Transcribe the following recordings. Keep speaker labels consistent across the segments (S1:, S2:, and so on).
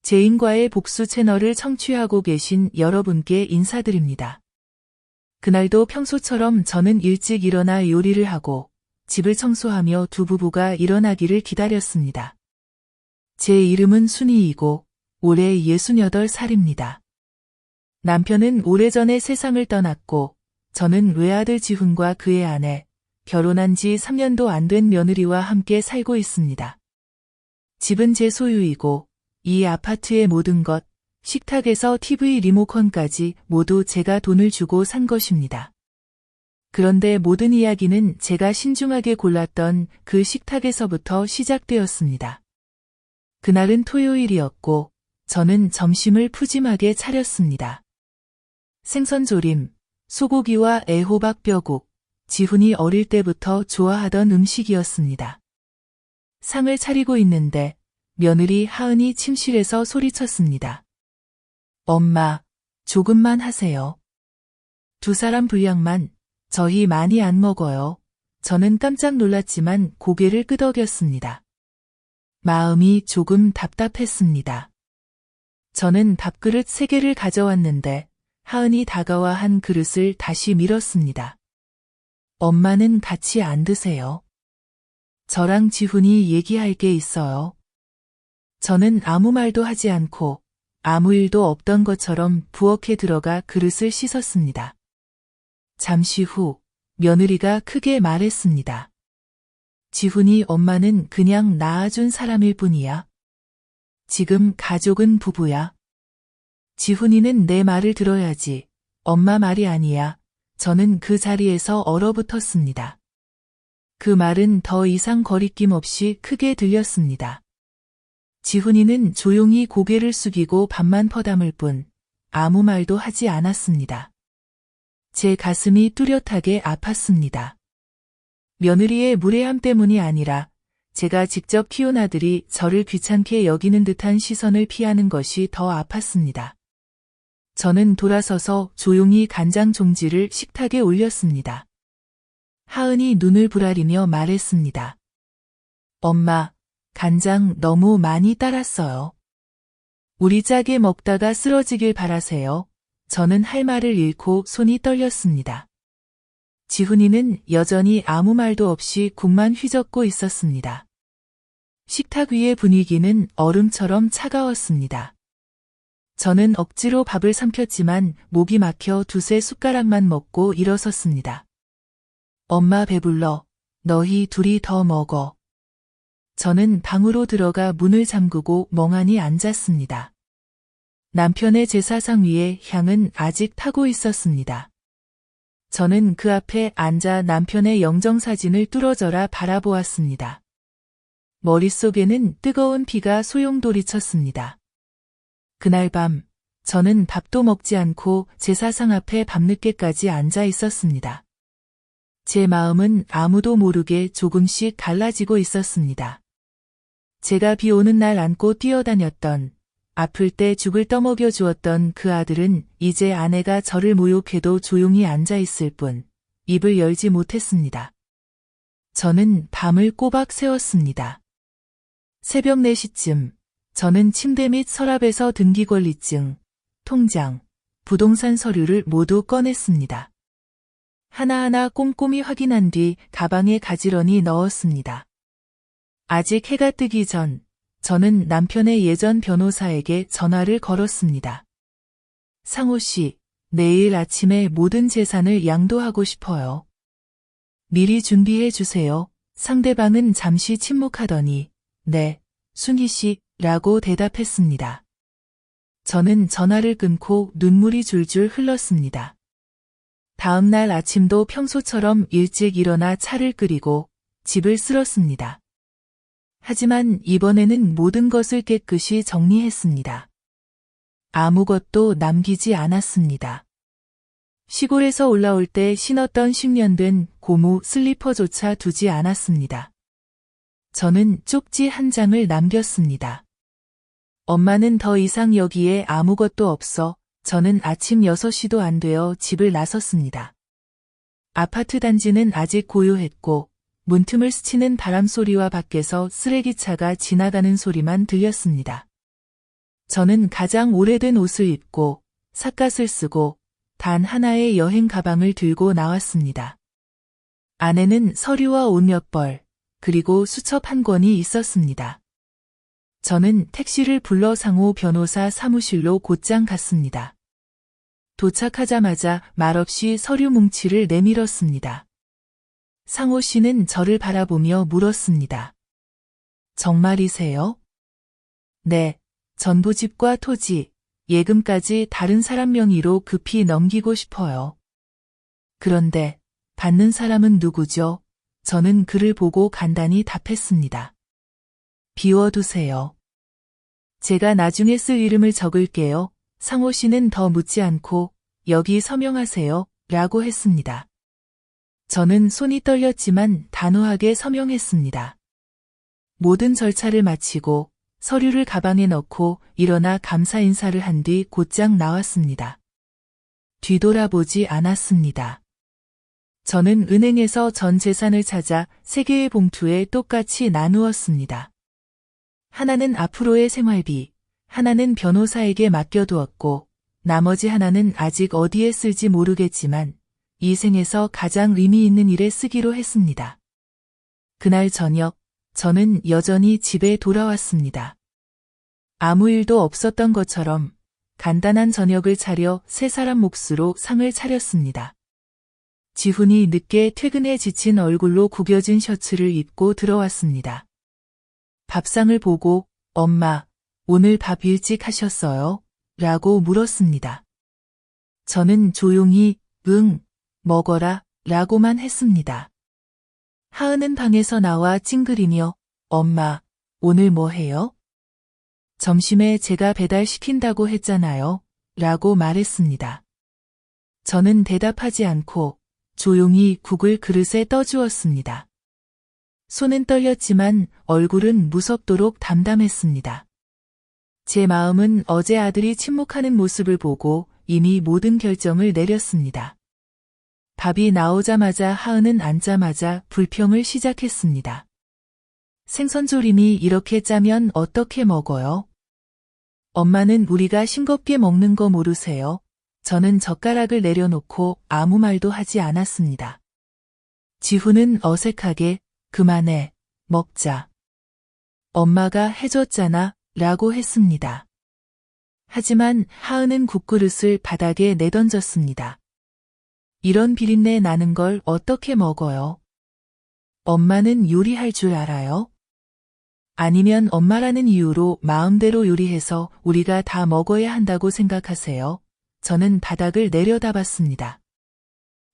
S1: 제인과의 복수 채널을 청취하고 계신 여러분께 인사드립니다. 그날도 평소처럼 저는 일찍 일어나 요리를 하고 집을 청소하며 두 부부가 일어나기를 기다렸습니다. 제 이름은 순이이고 올해 68살입니다. 남편은 오래전에 세상을 떠났고 저는 외아들 지훈과 그의 아내, 결혼한 지 3년도 안 된 며느리와 함께 살고 있습니다. 집은 제 소유이고 이 아파트의 모든 것, 식탁에서 TV 리모컨까지 모두 제가 돈을 주고 산 것입니다. 그런데 모든 이야기는 제가 신중하게 골랐던 그 식탁에서부터 시작되었습니다. 그날은 토요일이었고 저는 점심을 푸짐하게 차렸습니다. 생선조림, 소고기와 애호박 뼈국, 지훈이 어릴 때부터 좋아하던 음식이었습니다. 상을 차리고 있는데 며느리 하은이 침실에서 소리쳤습니다. 엄마, 조금만 하세요. 두 사람 분량만, 저희 많이 안 먹어요. 저는 깜짝 놀랐지만 고개를 끄덕였습니다. 마음이 조금 답답했습니다. 저는 밥그릇 3개를 가져왔는데 하은이 다가와 한 그릇을 다시 밀었습니다. 엄마는 같이 안 드세요. 저랑 지훈이 얘기할 게 있어요. 저는 아무 말도 하지 않고 아무 일도 없던 것처럼 부엌에 들어가 그릇을 씻었습니다. 잠시 후 며느리가 크게 말했습니다. 지훈이 엄마는 그냥 낳아준 사람일 뿐이야. 지금 가족은 부부야. 지훈이는 내 말을 들어야지. 엄마 말이 아니야. 저는 그 자리에서 얼어붙었습니다. 그 말은 더 이상 거리낌 없이 크게 들렸습니다. 지훈이는 조용히 고개를 숙이고 밥만 퍼담을 뿐 아무 말도 하지 않았습니다. 제 가슴이 뚜렷하게 아팠습니다. 며느리의 무례함 때문이 아니라 제가 직접 키운 아들이 저를 귀찮게 여기는 듯한 시선을 피하는 것이 더 아팠습니다. 저는 돌아서서 조용히 간장 종지를 식탁에 올렸습니다. 하은이 눈을 부라리며 말했습니다. 엄마, 간장 너무 많이 따랐어요. 우리 짜게 먹다가 쓰러지길 바라세요. 저는 할 말을 잃고 손이 떨렸습니다. 지훈이는 여전히 아무 말도 없이 국만 휘젓고 있었습니다. 식탁 위의 분위기는 얼음처럼 차가웠습니다. 저는 억지로 밥을 삼켰지만 목이 막혀 두세 숟가락만 먹고 일어섰습니다. 엄마 배불러. 너희 둘이 더 먹어. 저는 방으로 들어가 문을 잠그고 멍하니 앉았습니다. 남편의 제사상 위에 향은 아직 타고 있었습니다. 저는 그 앞에 앉아 남편의 영정사진을 뚫어져라 바라보았습니다. 머릿속에는 뜨거운 피가 소용돌이쳤습니다. 그날 밤, 저는 밥도 먹지 않고 제사상 앞에 밤늦게까지 앉아 있었습니다. 제 마음은 아무도 모르게 조금씩 갈라지고 있었습니다. 제가 비 오는 날 안고 뛰어다녔던, 아플 때 죽을 떠먹여 주었던 그 아들은 이제 아내가 저를 모욕해도 조용히 앉아 있을 뿐 입을 열지 못했습니다. 저는 밤을 꼬박 새웠습니다. 새벽 4시쯤 저는 침대 및 서랍에서 등기권리증, 통장, 부동산 서류를 모두 꺼냈습니다. 하나하나 꼼꼼히 확인한 뒤 가방에 가지런히 넣었습니다. 아직 해가 뜨기 전 저는 남편의 예전 변호사에게 전화를 걸었습니다. 상호 씨, 내일 아침에 모든 재산을 양도하고 싶어요. 미리 준비해 주세요. 상대방은 잠시 침묵하더니 네, 순희 씨 라고 대답했습니다. 저는 전화를 끊고 눈물이 줄줄 흘렀습니다. 다음 날 아침도 평소처럼 일찍 일어나 차를 끓이고 집을 쓸었습니다. 하지만 이번에는 모든 것을 깨끗이 정리했습니다. 아무것도 남기지 않았습니다. 시골에서 올라올 때 신었던 10년 된 고무 슬리퍼조차 두지 않았습니다. 저는 쪽지 한 장을 남겼습니다. 엄마는 더 이상 여기에 아무것도 없어. 저는 아침 6시도 안 되어 집을 나섰습니다. 아파트 단지는 아직 고요했고 문틈을 스치는 바람 소리와 밖에서 쓰레기차가 지나가는 소리만 들렸습니다. 저는 가장 오래된 옷을 입고 삿갓을 쓰고 단 하나의 여행 가방을 들고 나왔습니다. 안에는 서류와 옷 몇 벌, 그리고 수첩 한 권이 있었습니다. 저는 택시를 불러 상호 변호사 사무실로 곧장 갔습니다. 도착하자마자 말없이 서류 뭉치를 내밀었습니다. 상호 씨는 저를 바라보며 물었습니다. 정말이세요? 네, 전부집과 토지, 예금까지 다른 사람 명의로 급히 넘기고 싶어요. 그런데 받는 사람은 누구죠? 저는 그를 보고 간단히 답했습니다. 비워두세요. 제가 나중에 쓸 이름을 적을게요. 상호 씨는 더 묻지 않고 여기 서명하세요 라고 했습니다. 저는 손이 떨렸지만 단호하게 서명했습니다. 모든 절차를 마치고 서류를 가방에 넣고 일어나 감사 인사를 한 뒤 곧장 나왔습니다. 뒤돌아보지 않았습니다. 저는 은행에서 전 재산을 찾아 3개의 봉투에 똑같이 나누었습니다. 하나는 앞으로의 생활비, 하나는 변호사에게 맡겨두었고 나머지 하나는 아직 어디에 쓸지 모르겠지만 이 생에서 가장 의미 있는 일에 쓰기로 했습니다. 그날 저녁, 저는 여전히 집에 돌아왔습니다. 아무 일도 없었던 것처럼 간단한 저녁을 차려 3사람 몫으로 상을 차렸습니다. 지훈이 늦게 퇴근해 지친 얼굴로 구겨진 셔츠를 입고 들어왔습니다. 밥상을 보고 엄마, 오늘 밥 일찍 하셨어요? 라고 물었습니다. 저는 조용히 응, 먹어라 라고만 했습니다. 하은은 방에서 나와 찡그리며 엄마, 오늘 뭐 해요? 점심에 제가 배달시킨다고 했잖아요. 라고 말했습니다. 저는 대답하지 않고 조용히 국을 그릇에 떠주었습니다. 손은 떨렸지만 얼굴은 무섭도록 담담했습니다. 제 마음은 어제 아들이 침묵하는 모습을 보고 이미 모든 결정을 내렸습니다. 밥이 나오자마자 하은은 앉자마자 불평을 시작했습니다. 생선조림이 이렇게 짜면 어떻게 먹어요? 엄마는 우리가 싱겁게 먹는 거 모르세요? 저는 젓가락을 내려놓고 아무 말도 하지 않았습니다. 지훈은 어색하게 그만해, 먹자. 엄마가 해줬잖아, 라고 했습니다. 하지만 하은은 국그릇을 바닥에 내던졌습니다. 이런 비린내 나는 걸 어떻게 먹어요? 엄마는 요리할 줄 알아요? 아니면 엄마라는 이유로 마음대로 요리해서 우리가 다 먹어야 한다고 생각하세요? 저는 바닥을 내려다봤습니다.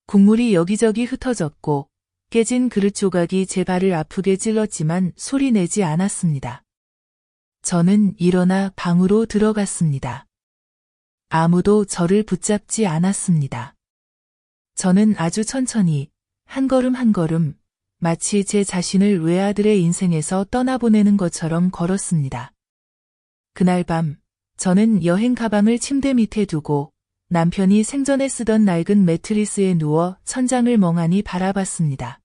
S1: 국물이 여기저기 흩어졌고 깨진 그릇 조각이 제 발을 아프게 찔렀지만 소리 내지 않았습니다. 저는 일어나 방으로 들어갔습니다. 아무도 저를 붙잡지 않았습니다. 저는 아주 천천히 한 걸음 한 걸음 마치 제 자신을 외아들의 인생에서 떠나보내는 것처럼 걸었습니다. 그날 밤 저는 여행 가방을 침대 밑에 두고 남편이 생전에 쓰던 낡은 매트리스에 누워 천장을 멍하니 바라봤습니다.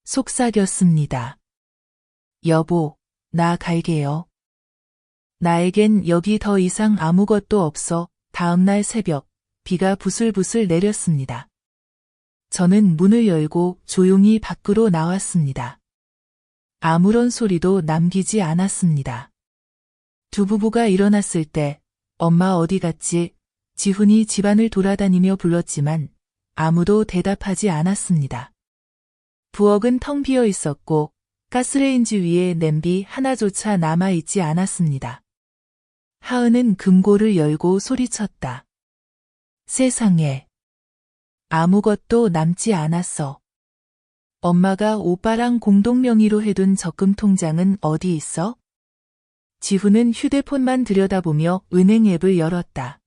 S1: 속삭였습니다. 여보, 나 갈게요. 나에겐 여기 더 이상 아무것도 없어. 다음날 새벽, 비가 부슬부슬 내렸습니다. 저는 문을 열고 조용히 밖으로 나왔습니다. 아무런 소리도 남기지 않았습니다. 두 부부가 일어났을 때 엄마 어디 갔지? 지훈이 집안을 돌아다니며 불렀지만 아무도 대답하지 않았습니다. 부엌은 텅 비어 있었고 가스레인지 위에 냄비 하나조차 남아있지 않았습니다. 하은은 금고를 열고 소리쳤다. 세상에. 아무것도 남지 않았어. 엄마가 오빠랑 공동 명의로 해둔 적금 통장은 어디 있어? 지훈은 휴대폰만 들여다보며 은행 앱을 열었다.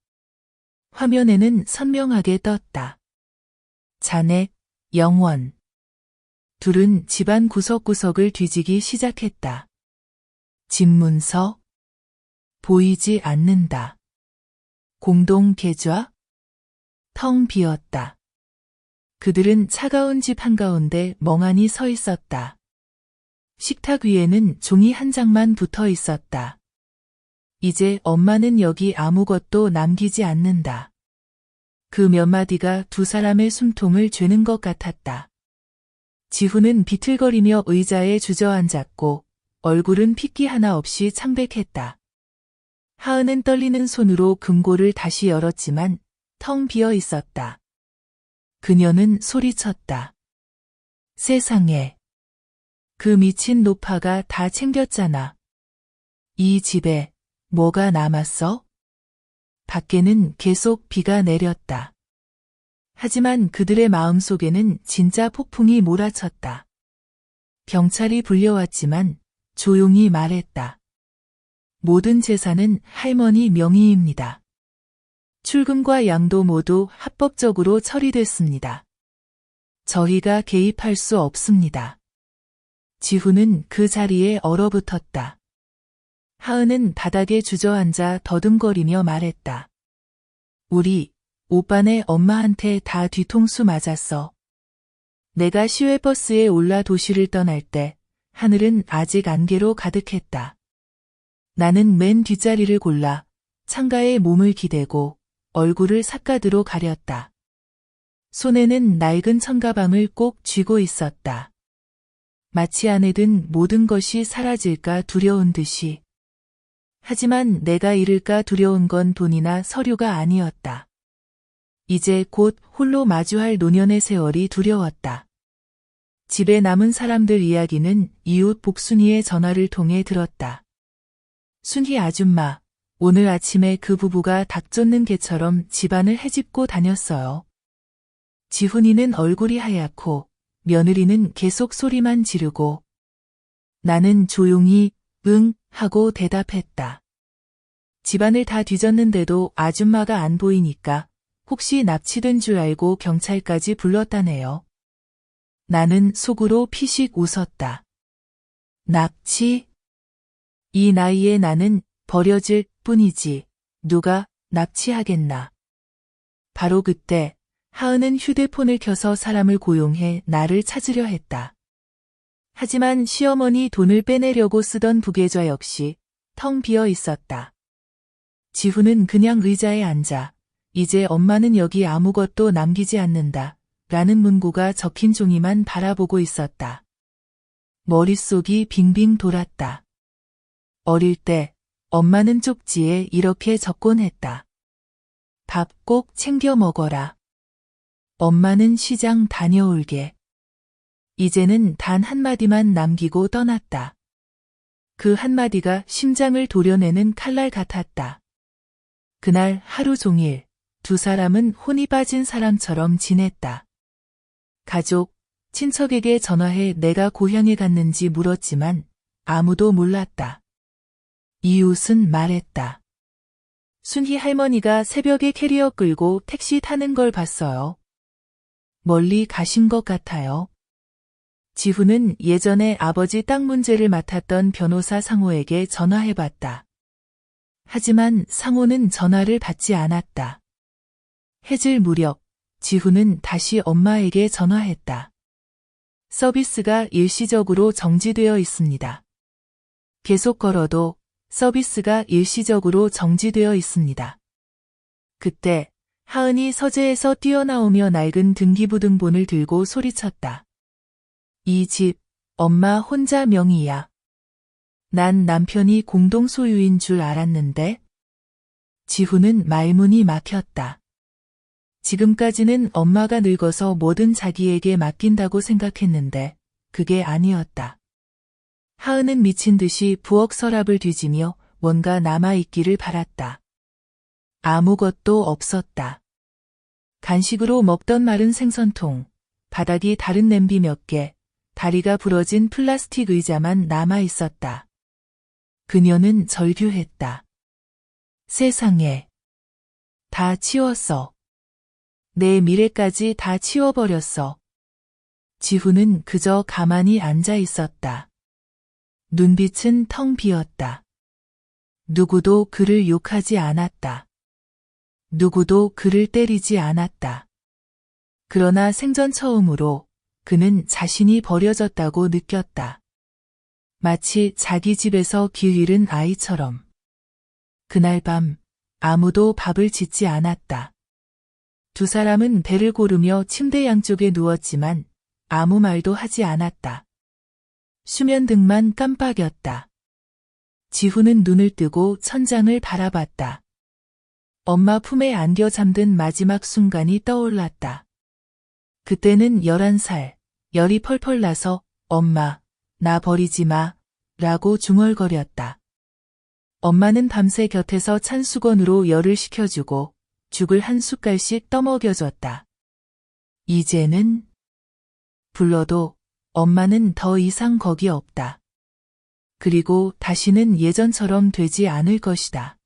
S1: 화면에는 선명하게 떴다. 잔액, 0원. 둘은 집안 구석구석을 뒤지기 시작했다. 집문서? 보이지 않는다. 공동 계좌? 텅 비었다. 그들은 차가운 집 한가운데 멍하니 서 있었다. 식탁 위에는 종이 한 장만 붙어 있었다. 이제 엄마는 여기 아무것도 남기지 않는다. 그 몇 마디가 두 사람의 숨통을 죄는 것 같았다. 지훈은 비틀거리며 의자에 주저앉았고 얼굴은 핏기 하나 없이 창백했다. 하은은 떨리는 손으로 금고를 다시 열었지만 텅 비어 있었다. 그녀는 소리쳤다. 세상에. 그 미친 노파가 다 챙겼잖아. 이 집에 뭐가 남았어? 밖에는 계속 비가 내렸다. 하지만 그들의 마음속에는 진짜 폭풍이 몰아쳤다. 경찰이 불려왔지만 조용히 말했다. 모든 재산은 할머니 명의입니다. 출금과 양도 모두 합법적으로 처리됐습니다. 저희가 개입할 수 없습니다. 지훈은 그 자리에 얼어붙었다. 하은은 바닥에 주저앉아 더듬거리며 말했다. 우리 오빠네 엄마한테 다 뒤통수 맞았어. 내가 시외버스에 올라 도시를 떠날 때 하늘은 아직 안개로 가득했다. 나는 맨 뒷자리를 골라 창가에 몸을 기대고 얼굴을 삿가드로 가렸다. 손에는 낡은 청가방을 꼭 쥐고 있었다. 마치 안에 든 모든 것이 사라질까 두려운 듯이. 하지만 내가 잃을까 두려운 건 돈이나 서류가 아니었다. 이제 곧 홀로 마주할 노년의 세월이 두려웠다. 집에 남은 사람들 이야기는 이웃 복순이의 전화를 통해 들었다. 순희 아줌마, 오늘 아침에 그 부부가 닭 쫓는 개처럼 집안을 헤집고 다녔어요. 지훈이는 얼굴이 하얗고 며느리는 계속 소리만 지르고 나는 조용히 응 하고 대답했다. 집안을 다 뒤졌는데도 아줌마가 안 보이니까 혹시 납치된 줄 알고 경찰까지 불렀다네요. 나는 속으로 피식 웃었다. 납치? 이 나이에 나는 버려질 뿐이지 누가 납치하겠나. 바로 그때 하은은 휴대폰을 켜서 사람을 고용해 나를 찾으려 했다. 하지만 시어머니 돈을 빼내려고 쓰던 부계좌 역시 텅 비어 있었다. 지훈은 그냥 의자에 앉아 이제 엄마는 여기 아무것도 남기지 않는다 라는 문구가 적힌 종이만 바라보고 있었다. 머릿속이 빙빙 돌았다. 어릴 때 엄마는 쪽지에 이렇게 적곤 했다. 밥 꼭 챙겨 먹어라. 엄마는 시장 다녀올게. 이제는 단 한마디만 남기고 떠났다. 그 한마디가 심장을 도려내는 칼날 같았다. 그날 하루 종일 두 사람은 혼이 빠진 사람처럼 지냈다. 가족, 친척에게 전화해 내가 고향에 갔는지 물었지만 아무도 몰랐다. 이웃은 말했다. 순희 할머니가 새벽에 캐리어 끌고 택시 타는 걸 봤어요. 멀리 가신 것 같아요. 지훈은 예전에 아버지 땅 문제를 맡았던 변호사 상호에게 전화해봤다. 하지만 상호는 전화를 받지 않았다. 해질 무렵 지훈은 다시 엄마에게 전화했다. 서비스가 일시적으로 정지되어 있습니다. 계속 걸어도 서비스가 일시적으로 정지되어 있습니다. 그때 하은이 서재에서 뛰어나오며 낡은 등기부등본을 들고 소리쳤다. 이 집 엄마 혼자 명의야. 난 남편이 공동 소유인 줄 알았는데. 지훈은 말문이 막혔다. 지금까지는 엄마가 늙어서 뭐든 자기에게 맡긴다고 생각했는데 그게 아니었다. 하은은 미친 듯이 부엌 서랍을 뒤지며 뭔가 남아있기를 바랐다. 아무것도 없었다. 간식으로 먹던 마른 생선통, 바닥이 다른 냄비 몇 개, 다리가 부러진 플라스틱 의자만 남아있었다. 그녀는 절규했다. 세상에. 다 치웠어. 내 미래까지 다 치워버렸어. 지훈은 그저 가만히 앉아 있었다. 눈빛은 텅 비었다. 누구도 그를 욕하지 않았다. 누구도 그를 때리지 않았다. 그러나 생전 처음으로 그는 자신이 버려졌다고 느꼈다. 마치 자기 집에서 길 잃은 아이처럼. 그날 밤 아무도 밥을 짓지 않았다. 두 사람은 배를 고르며 침대 양쪽에 누웠지만 아무 말도 하지 않았다. 수면등만 깜빡였다. 지훈은 눈을 뜨고 천장을 바라봤다. 엄마 품에 안겨 잠든 마지막 순간이 떠올랐다. 그때는 11살, 열이 펄펄 나서 엄마, 나 버리지 마, 라고 중얼거렸다. 엄마는 밤새 곁에서 찬 수건으로 열을 식혀주고 죽을 한 숟갈씩 떠먹여줬다. 이제는 불러도 엄마는 더 이상 거기 없다. 그리고 다시는 예전처럼 되지 않을 것이다.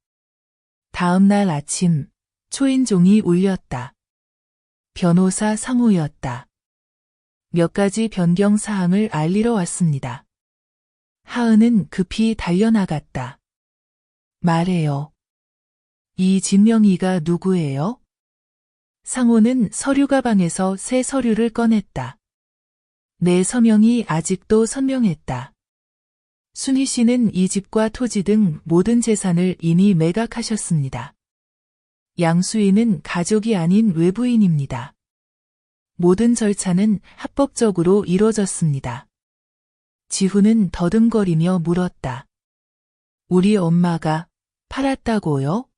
S1: 다음 날 아침 초인종이 울렸다. 변호사 상호였다. 몇 가지 변경 사항을 알리러 왔습니다. 하은은 급히 달려나갔다. 말해요. 이 진명이가 누구예요? 상호는 서류 가방에서 새 서류를 꺼냈다. 내 서명이 아직도 선명했다. 순희 씨는 이 집과 토지 등 모든 재산을 이미 매각하셨습니다. 양수인은 가족이 아닌 외부인입니다. 모든 절차는 합법적으로 이루어졌습니다. 지훈은 더듬거리며 물었다. 우리 엄마가 팔았다고요?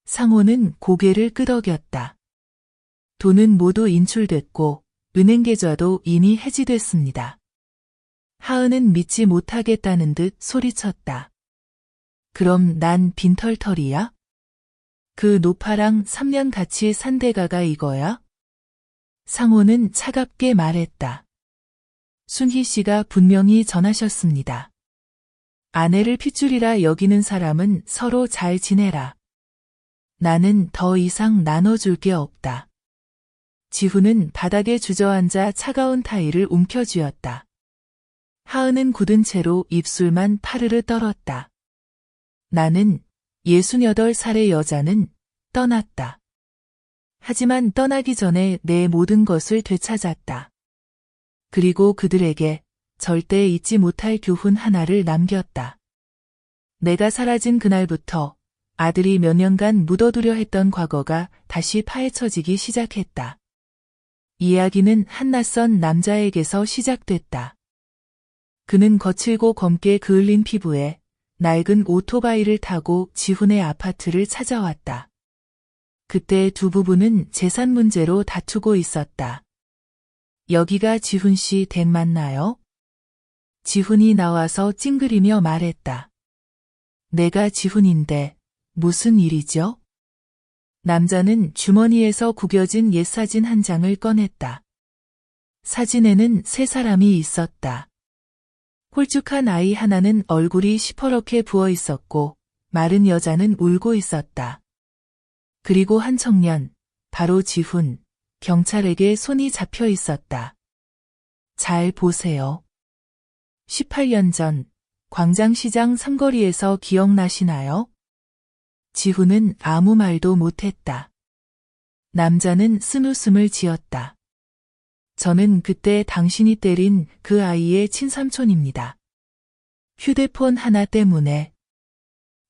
S1: 상호는 고개를 끄덕였다. 돈은 모두 인출됐고 은행 계좌도 이미 해지됐습니다. 하은은 믿지 못하겠다는 듯 소리쳤다. 그럼 난 빈털털이야? 그 노파랑 3년 같이 산 대가가 이거야? 상호는 차갑게 말했다. 순희 씨가 분명히 전하셨습니다. 아내를 핏줄이라 여기는 사람은 서로 잘 지내라. 나는 더 이상 나눠줄 게 없다. 지훈은 바닥에 주저앉아 차가운 타일을 움켜쥐었다. 하은은 굳은 채로 입술만 파르르 떨었다. 나는 68살의 여자는 떠났다. 하지만 떠나기 전에 내 모든 것을 되찾았다. 그리고 그들에게 절대 잊지 못할 교훈 하나를 남겼다. 내가 사라진 그날부터 아들이 몇 년간 묻어두려 했던 과거가 다시 파헤쳐지기 시작했다. 이야기는 한 낯선 남자에게서 시작됐다. 그는 거칠고 검게 그을린 피부에 낡은 오토바이를 타고 지훈의 아파트를 찾아왔다. 그때 두 부부는 재산 문제로 다투고 있었다. 여기가 지훈 씨 댁 맞나요? 지훈이 나와서 찡그리며 말했다. 내가 지훈인데 무슨 일이죠? 남자는 주머니에서 구겨진 옛사진 한 장을 꺼냈다. 사진에는 세 사람이 있었다. 홀쭉한 아이 하나는 얼굴이 시퍼렇게 부어 있었고 마른 여자는 울고 있었다. 그리고 한 청년, 바로 지훈, 경찰에게 손이 잡혀 있었다. 잘 보세요. 18년 전 광장시장 삼거리에서 기억나시나요? 지훈은 아무 말도 못했다. 남자는 쓴웃음을 지었다. 저는 그때 당신이 때린 그 아이의 친삼촌입니다. 휴대폰 하나 때문에.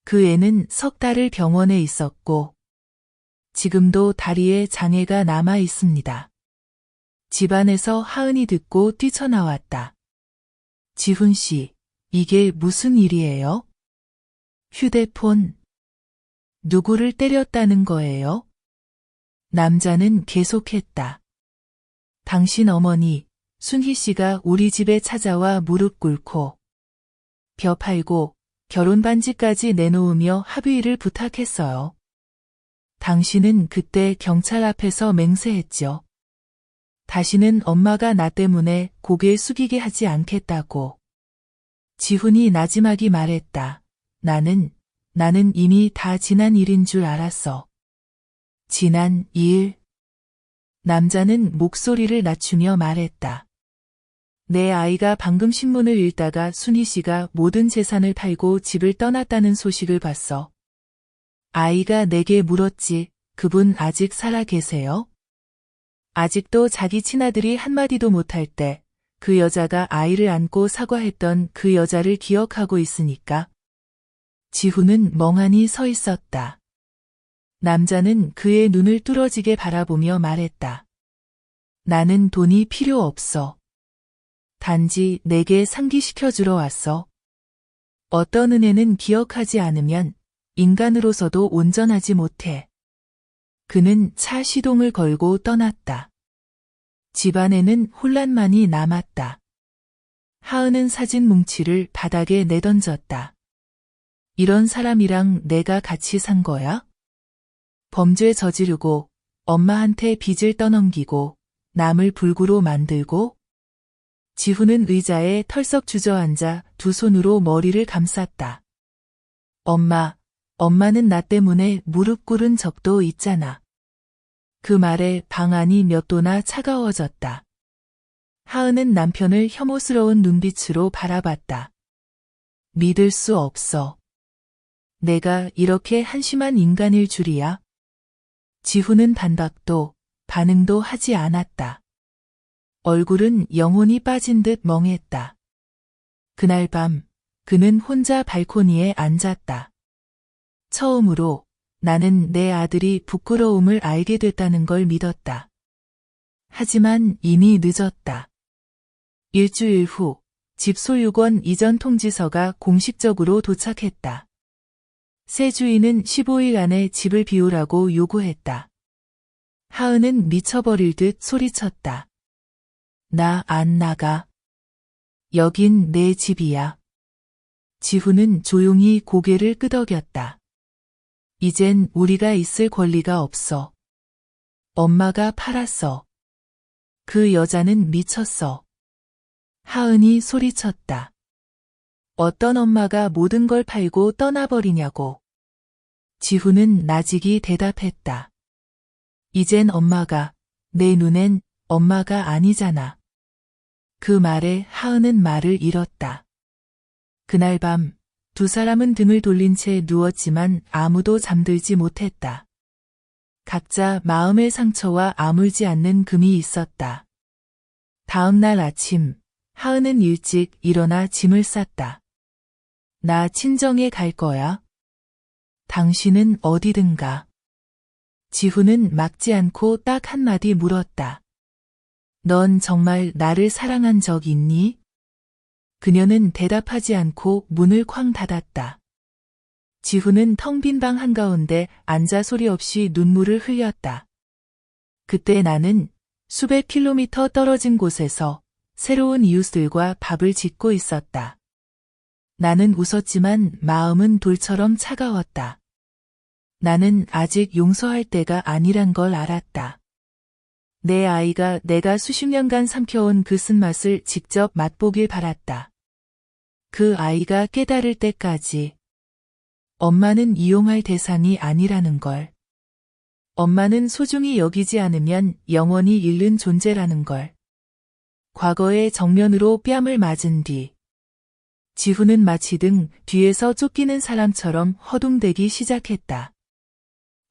S1: 그 애는 석 달을 병원에 있었고 지금도 다리에 장애가 남아 있습니다. 집안에서 하은이 듣고 뛰쳐나왔다. 지훈 씨, 이게 무슨 일이에요? 휴대폰. 누구를 때렸다는 거예요? 남자는 계속했다. 당신 어머니, 순희 씨가 우리 집에 찾아와 무릎 꿇고 벼 팔고 결혼 반지까지 내놓으며 합의를 부탁했어요. 당신은 그때 경찰 앞에서 맹세했죠. 다시는 엄마가 나 때문에 고개 숙이게 하지 않겠다고. 지훈이 나지막이 말했다. 나는 이미 다 지난 일인 줄 알았어. 지난 일. 남자는 목소리를 낮추며 말했다. 내 아이가 방금 신문을 읽다가 순희 씨가 모든 재산을 팔고 집을 떠났다는 소식을 봤어. 아이가 내게 물었지. 그분 아직 살아 계세요? 아직도 자기 친아들이 한마디도 못할 때 그 여자가 아이를 안고 사과했던 그 여자를 기억하고 있으니까. 지훈은 멍하니 서 있었다. 남자는 그의 눈을 뚫어지게 바라보며 말했다. 나는 돈이 필요 없어. 단지 내게 상기시켜주러 왔어. 어떤 은혜는 기억하지 않으면 인간으로서도 온전하지 못해. 그는 차 시동을 걸고 떠났다. 집안에는 혼란만이 남았다. 하은은 사진 뭉치를 바닥에 내던졌다. 이런 사람이랑 내가 같이 산 거야? 범죄 저지르고 엄마한테 빚을 떠넘기고 남을 불구로 만들고? 지훈은 의자에 털썩 주저앉아 두 손으로 머리를 감쌌다. 엄마는 나 때문에 무릎 꿇은 적도 있잖아. 그 말에 방 안이 몇 도나 차가워졌다. 하은은 남편을 혐오스러운 눈빛으로 바라봤다. 믿을 수 없어. 내가 이렇게 한심한 인간일 줄이야. 지훈은 반응도 하지 않았다. 얼굴은 영혼이 빠진 듯 멍했다. 그날 밤 그는 혼자 발코니에 앉았다. 처음으로 나는 내 아들이 부끄러움을 알게 됐다는 걸 믿었다. 하지만 이미 늦었다. 일주일 후 집 소유권 이전 통지서가 공식적으로 도착했다. 새 주인은 15일 안에 집을 비우라고 요구했다. 하은은 미쳐버릴 듯 소리쳤다. 나 안 나가. 여긴 내 집이야. 지훈은 조용히 고개를 끄덕였다. 이젠 우리가 있을 권리가 없어. 엄마가 팔았어. 그 여자는 미쳤어. 하은이 소리쳤다. 어떤 엄마가 모든 걸 팔고 떠나버리냐고. 지훈은 나직이 대답했다. 이젠 엄마가, 내 눈엔 엄마가 아니잖아. 그 말에 하은은 말을 잃었다. 그날 밤 두 사람은 등을 돌린 채 누웠지만 아무도 잠들지 못했다. 각자 마음의 상처와 아물지 않는 금이 있었다. 다음 날 아침, 하은은 일찍 일어나 짐을 쌌다. 나 친정에 갈 거야. 당신은 어디든 가. 지훈은 막지 않고 딱 한마디 물었다. 넌 정말 나를 사랑한 적 있니? 그녀는 대답하지 않고 문을 쾅 닫았다. 지훈은 텅 빈 방 한가운데 앉아 소리 없이 눈물을 흘렸다. 그때 나는 수백 킬로미터 떨어진 곳에서 새로운 이웃들과 밥을 짓고 있었다. 나는 웃었지만 마음은 돌처럼 차가웠다. 나는 아직 용서할 때가 아니란 걸 알았다. 내 아이가 내가 수십 년간 삼켜온 그 쓴맛을 직접 맛보길 바랐다. 그 아이가 깨달을 때까지. 엄마는 이용할 대상이 아니라는 걸. 엄마는 소중히 여기지 않으면 영원히 잃는 존재라는 걸. 과거의 정면으로 뺨을 맞은 뒤. 지훈은 마치 등 뒤에서 쫓기는 사람처럼 허둥대기 시작했다.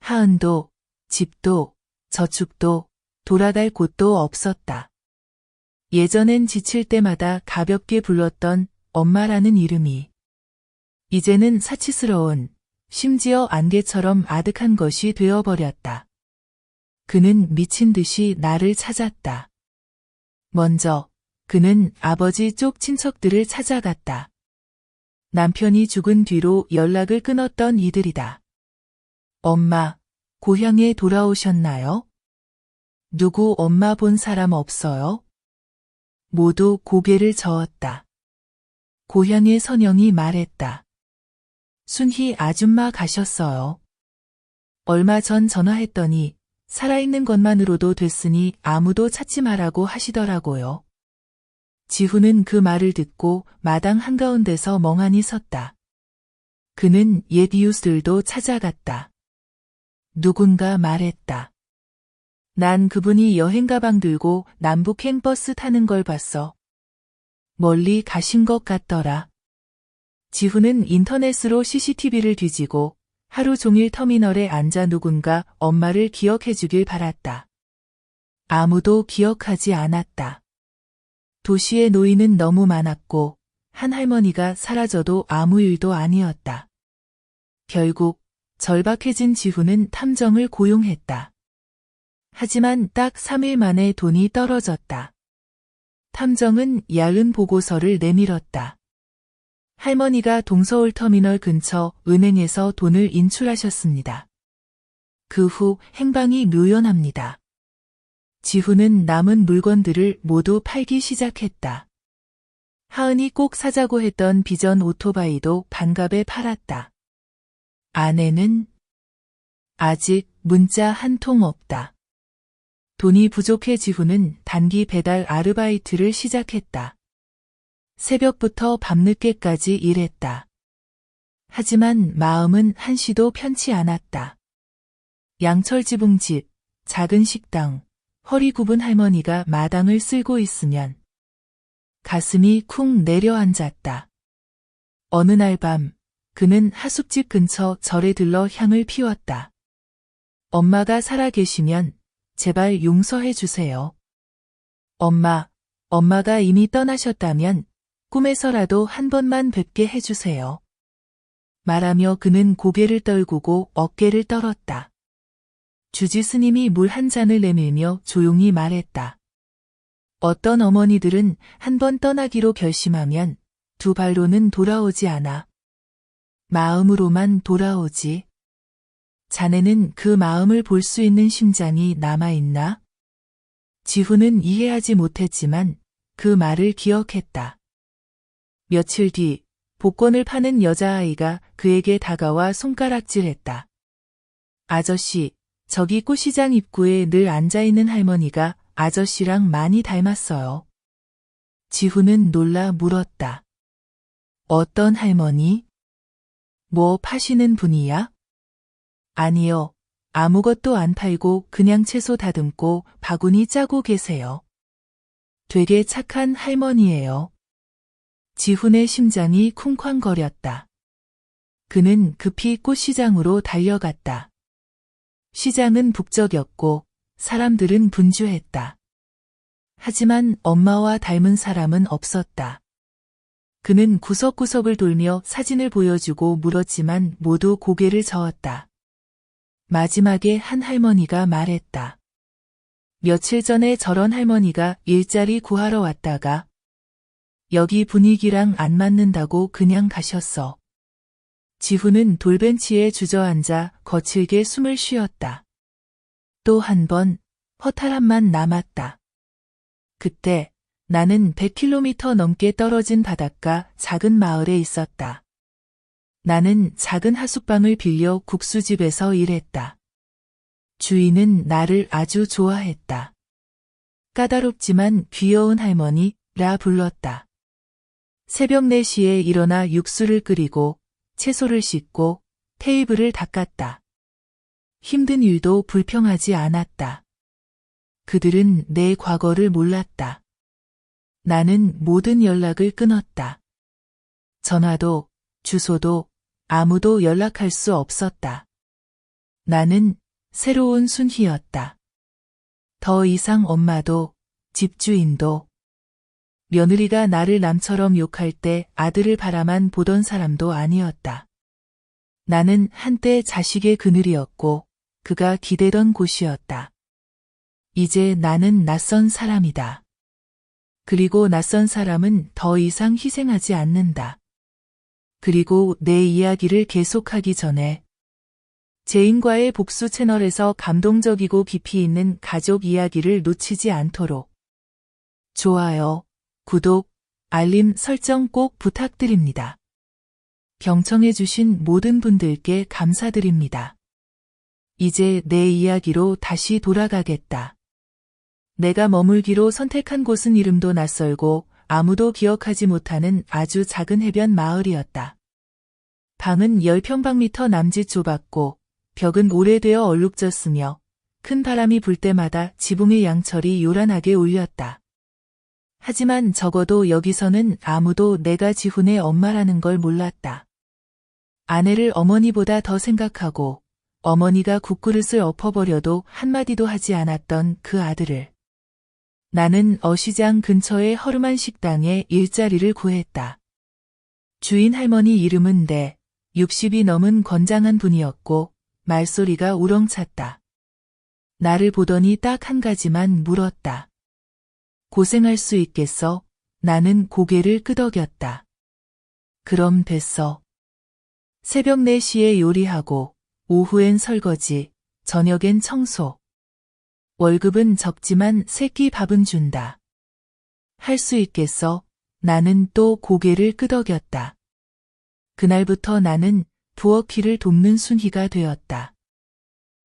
S1: 하은도, 집도, 저축도, 돌아갈 곳도 없었다. 예전엔 지칠 때마다 가볍게 불렀던 엄마라는 이름이 이제는 사치스러운, 심지어 안개처럼 아득한 것이 되어버렸다. 그는 미친 듯이 나를 찾았다. 먼저 그는 아버지 쪽 친척들을 찾아갔다. 남편이 죽은 뒤로 연락을 끊었던 이들이다. 엄마, 고향에 돌아오셨나요? 누구 엄마 본 사람 없어요? 모두 고개를 저었다. 고향의 선영이 말했다. 순희 아줌마 가셨어요. 얼마 전 전화했더니 살아있는 것만으로도 됐으니 아무도 찾지 말라고 하시더라고요. 지훈은 그 말을 듣고 마당 한가운데서 멍하니 섰다. 그는 옛 이웃들도 찾아갔다. 누군가 말했다. 난 그분이 여행 가방 들고 남북행 버스 타는 걸 봤어. 멀리 가신 것 같더라. 지훈은 인터넷으로 CCTV를 뒤지고 하루 종일 터미널에 앉아 누군가 엄마를 기억해 주길 바랐다. 아무도 기억하지 않았다. 도시의 노인은 너무 많았고 한 할머니가 사라져도 아무 일도 아니었다. 결국 절박해진 지훈은 탐정을 고용했다. 하지만 딱 3일 만에 돈이 떨어졌다. 탐정은 야른 보고서를 내밀었다. 할머니가 동서울 터미널 근처 은행에서 돈을 인출하셨습니다. 그 후 행방이 묘연합니다. 지훈은 남은 물건들을 모두 팔기 시작했다. 하은이 꼭 사자고 했던 비전 오토바이도 반값에 팔았다. 아내는 아직 문자 한 통 없다. 돈이 부족해 지훈은 단기 배달 아르바이트를 시작했다. 새벽부터 밤늦게까지 일했다. 하지만 마음은 한시도 편치 않았다. 양철 지붕집, 작은 식당, 허리 굽은 할머니가 마당을 쓸고 있으면 가슴이 쿵 내려앉았다. 어느 날 밤 그는 하숙집 근처 절에 들러 향을 피웠다. 엄마가 살아 계시면 제발 용서해 주세요. 엄마가 이미 떠나셨다면 꿈에서라도 한 번만 뵙게 해주세요. 말하며 그는 고개를 떨구고 어깨를 떨었다. 주지 스님이 물 한 잔을 내밀며 조용히 말했다. 어떤 어머니들은 한 번 떠나기로 결심하면 두 발로는 돌아오지 않아. 마음으로만 돌아오지. 자네는 그 마음을 볼 수 있는 심장이 남아있나? 지훈은 이해하지 못했지만 그 말을 기억했다. 며칠 뒤 복권을 파는 여자아이가 그에게 다가와 손가락질했다. 아저씨, 저기 꽃시장 입구에 늘 앉아있는 할머니가 아저씨랑 많이 닮았어요. 지훈은 놀라 물었다. 어떤 할머니? 뭐 파시는 분이야? 아니요. 아무것도 안 팔고 그냥 채소 다듬고 바구니 짜고 계세요. 되게 착한 할머니예요. 지훈의 심장이 쿵쾅거렸다. 그는 급히 꽃시장으로 달려갔다. 시장은 북적였고 사람들은 분주했다. 하지만 엄마와 닮은 사람은 없었다. 그는 구석구석을 돌며 사진을 보여주고 물었지만 모두 고개를 저었다. 마지막에 한 할머니가 말했다. 며칠 전에 저런 할머니가 일자리 구하러 왔다가 여기 분위기랑 안 맞는다고 그냥 가셨어. 지훈은 돌벤치에 주저앉아 거칠게 숨을 쉬었다. 또 한 번 허탈함만 남았다. 그때 나는 100km 넘게 떨어진 바닷가 작은 마을에 있었다. 나는 작은 하숙방을 빌려 국수집에서 일했다. 주인은 나를 아주 좋아했다. 까다롭지만 귀여운 할머니라 불렀다. 새벽 4시에 일어나 육수를 끓이고 채소를 씻고 테이블을 닦았다. 힘든 일도 불평하지 않았다. 그들은 내 과거를 몰랐다. 나는 모든 연락을 끊었다. 전화도, 주소도, 아무도 연락할 수 없었다. 나는 새로운 순희였다. 더 이상 엄마도, 집주인도, 며느리가 나를 남처럼 욕할 때 아들을 바라만 보던 사람도 아니었다. 나는 한때 자식의 그늘이었고 그가 기대던 곳이었다. 이제 나는 낯선 사람이다. 그리고 낯선 사람은 더 이상 희생하지 않는다. 그리고 내 이야기를 계속하기 전에 제인과의 복수 채널에서 감동적이고 깊이 있는 가족 이야기를 놓치지 않도록 좋아요, 구독, 알림 설정 꼭 부탁드립니다. 경청해주신 모든 분들께 감사드립니다. 이제 내 이야기로 다시 돌아가겠다. 내가 머물기로 선택한 곳은 이름도 낯설고 아무도 기억하지 못하는 아주 작은 해변 마을이었다. 방은 10평방미터 남짓 좁았고 벽은 오래되어 얼룩졌으며 큰 바람이 불 때마다 지붕의 양철이 요란하게 울렸다. 하지만 적어도 여기서는 아무도 내가 지훈의 엄마라는 걸 몰랐다. 아내를 어머니보다 더 생각하고 어머니가 국그릇을 엎어버려도 한마디도 하지 않았던 그 아들을. 나는 어시장 근처의 허름한 식당에 일자리를 구했다. 주인 할머니 이름은 60이 넘은 건장한 분이었고 말소리가 우렁찼다. 나를 보더니 딱 한 가지만 물었다. 고생할 수 있겠어? 나는 고개를 끄덕였다. 그럼 됐어. 새벽 4시에 요리하고 오후엔 설거지, 저녁엔 청소. 월급은 적지만 새끼 밥은 준다. 할 수 있겠어? 나는 또 고개를 끄덕였다. 그날부터 나는 부엌일을 돕는 순희가 되었다.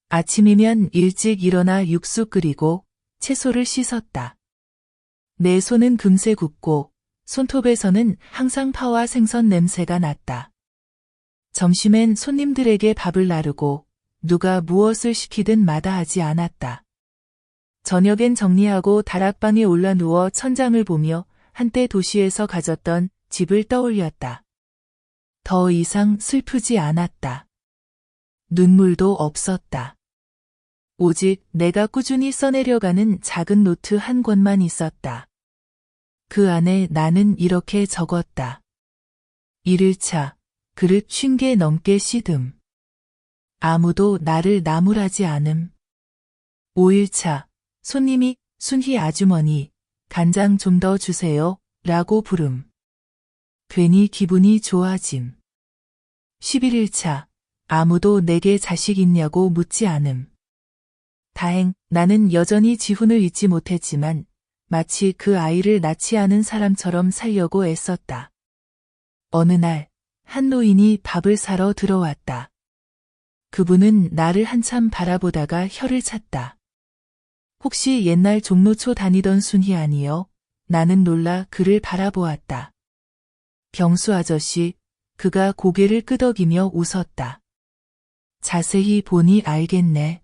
S1: 아침이면 일찍 일어나 육수 끓이고 채소를 씻었다. 내 손은 금세 굳고 손톱에서는 항상 파와 생선 냄새가 났다. 점심엔 손님들에게 밥을 나르고 누가 무엇을 시키든 마다하지 않았다. 저녁엔 정리하고 다락방에 올라 누워 천장을 보며 한때 도시에서 가졌던 집을 떠올렸다. 더 이상 슬프지 않았다. 눈물도 없었다. 오직 내가 꾸준히 써내려가는 작은 노트 한 권만 있었다. 그 안에 나는 이렇게 적었다. 1일차, 그릇 50개 넘게 씻음. 아무도 나를 나무라지 않음. 5일차, 손님이 순희 아주머니, 간장 좀 더 주세요, 라고 부름. 괜히 기분이 좋아짐. 11일차, 아무도 내게 자식 있냐고 묻지 않음. 다행, 나는 여전히 지훈을 잊지 못했지만 마치 그 아이를 낳지 않은 사람처럼 살려고 애썼다. 어느 날, 한 노인이 밥을 사러 들어왔다. 그분은 나를 한참 바라보다가 혀를 찼다. 혹시 옛날 종로초 다니던 순희 아니요? 나는 놀라 그를 바라보았다. 병수 아저씨, 그가 고개를 끄덕이며 웃었다. 자세히 보니 알겠네.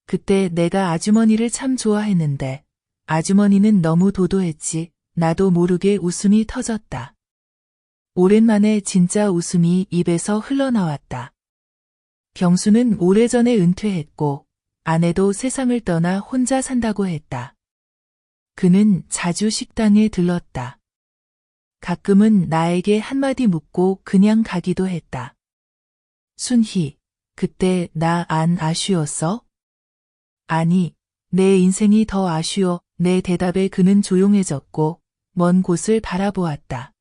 S1: 그때 내가 아주머니를 참 좋아했는데 아주머니는 너무 도도했지. 나도 모르게 웃음이 터졌다. 오랜만에 진짜 웃음이 입에서 흘러나왔다. 병수는 오래전에 은퇴했고 아내도 세상을 떠나 혼자 산다고 했다. 그는 자주 식당에 들렀다. 가끔은 나에게 한마디 묻고 그냥 가기도 했다. 순희, 그때 나 안 아쉬웠어? 아니, 내 인생이 더 아쉬워. 내 대답에 그는 조용해졌고 먼 곳을 바라보았다.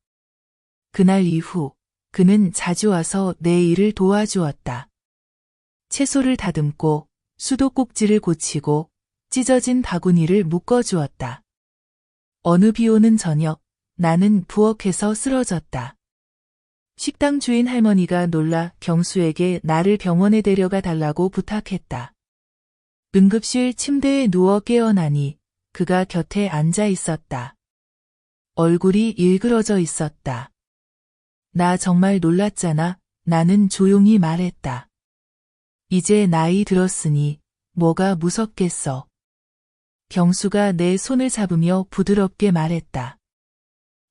S1: 그날 이후 그는 자주 와서 내 일을 도와주었다. 채소를 다듬고 수도꼭지를 고치고 찢어진 바구니를 묶어주었다. 어느 비 오는 저녁 나는 부엌에서 쓰러졌다. 식당 주인 할머니가 놀라 경수에게 나를 병원에 데려가 달라고 부탁했다. 응급실 침대에 누워 깨어나니 그가 곁에 앉아 있었다. 얼굴이 일그러져 있었다. 나 정말 놀랐잖아. 나는 조용히 말했다. 이제 나이 들었으니 뭐가 무섭겠어. 경수가 내 손을 잡으며 부드럽게 말했다.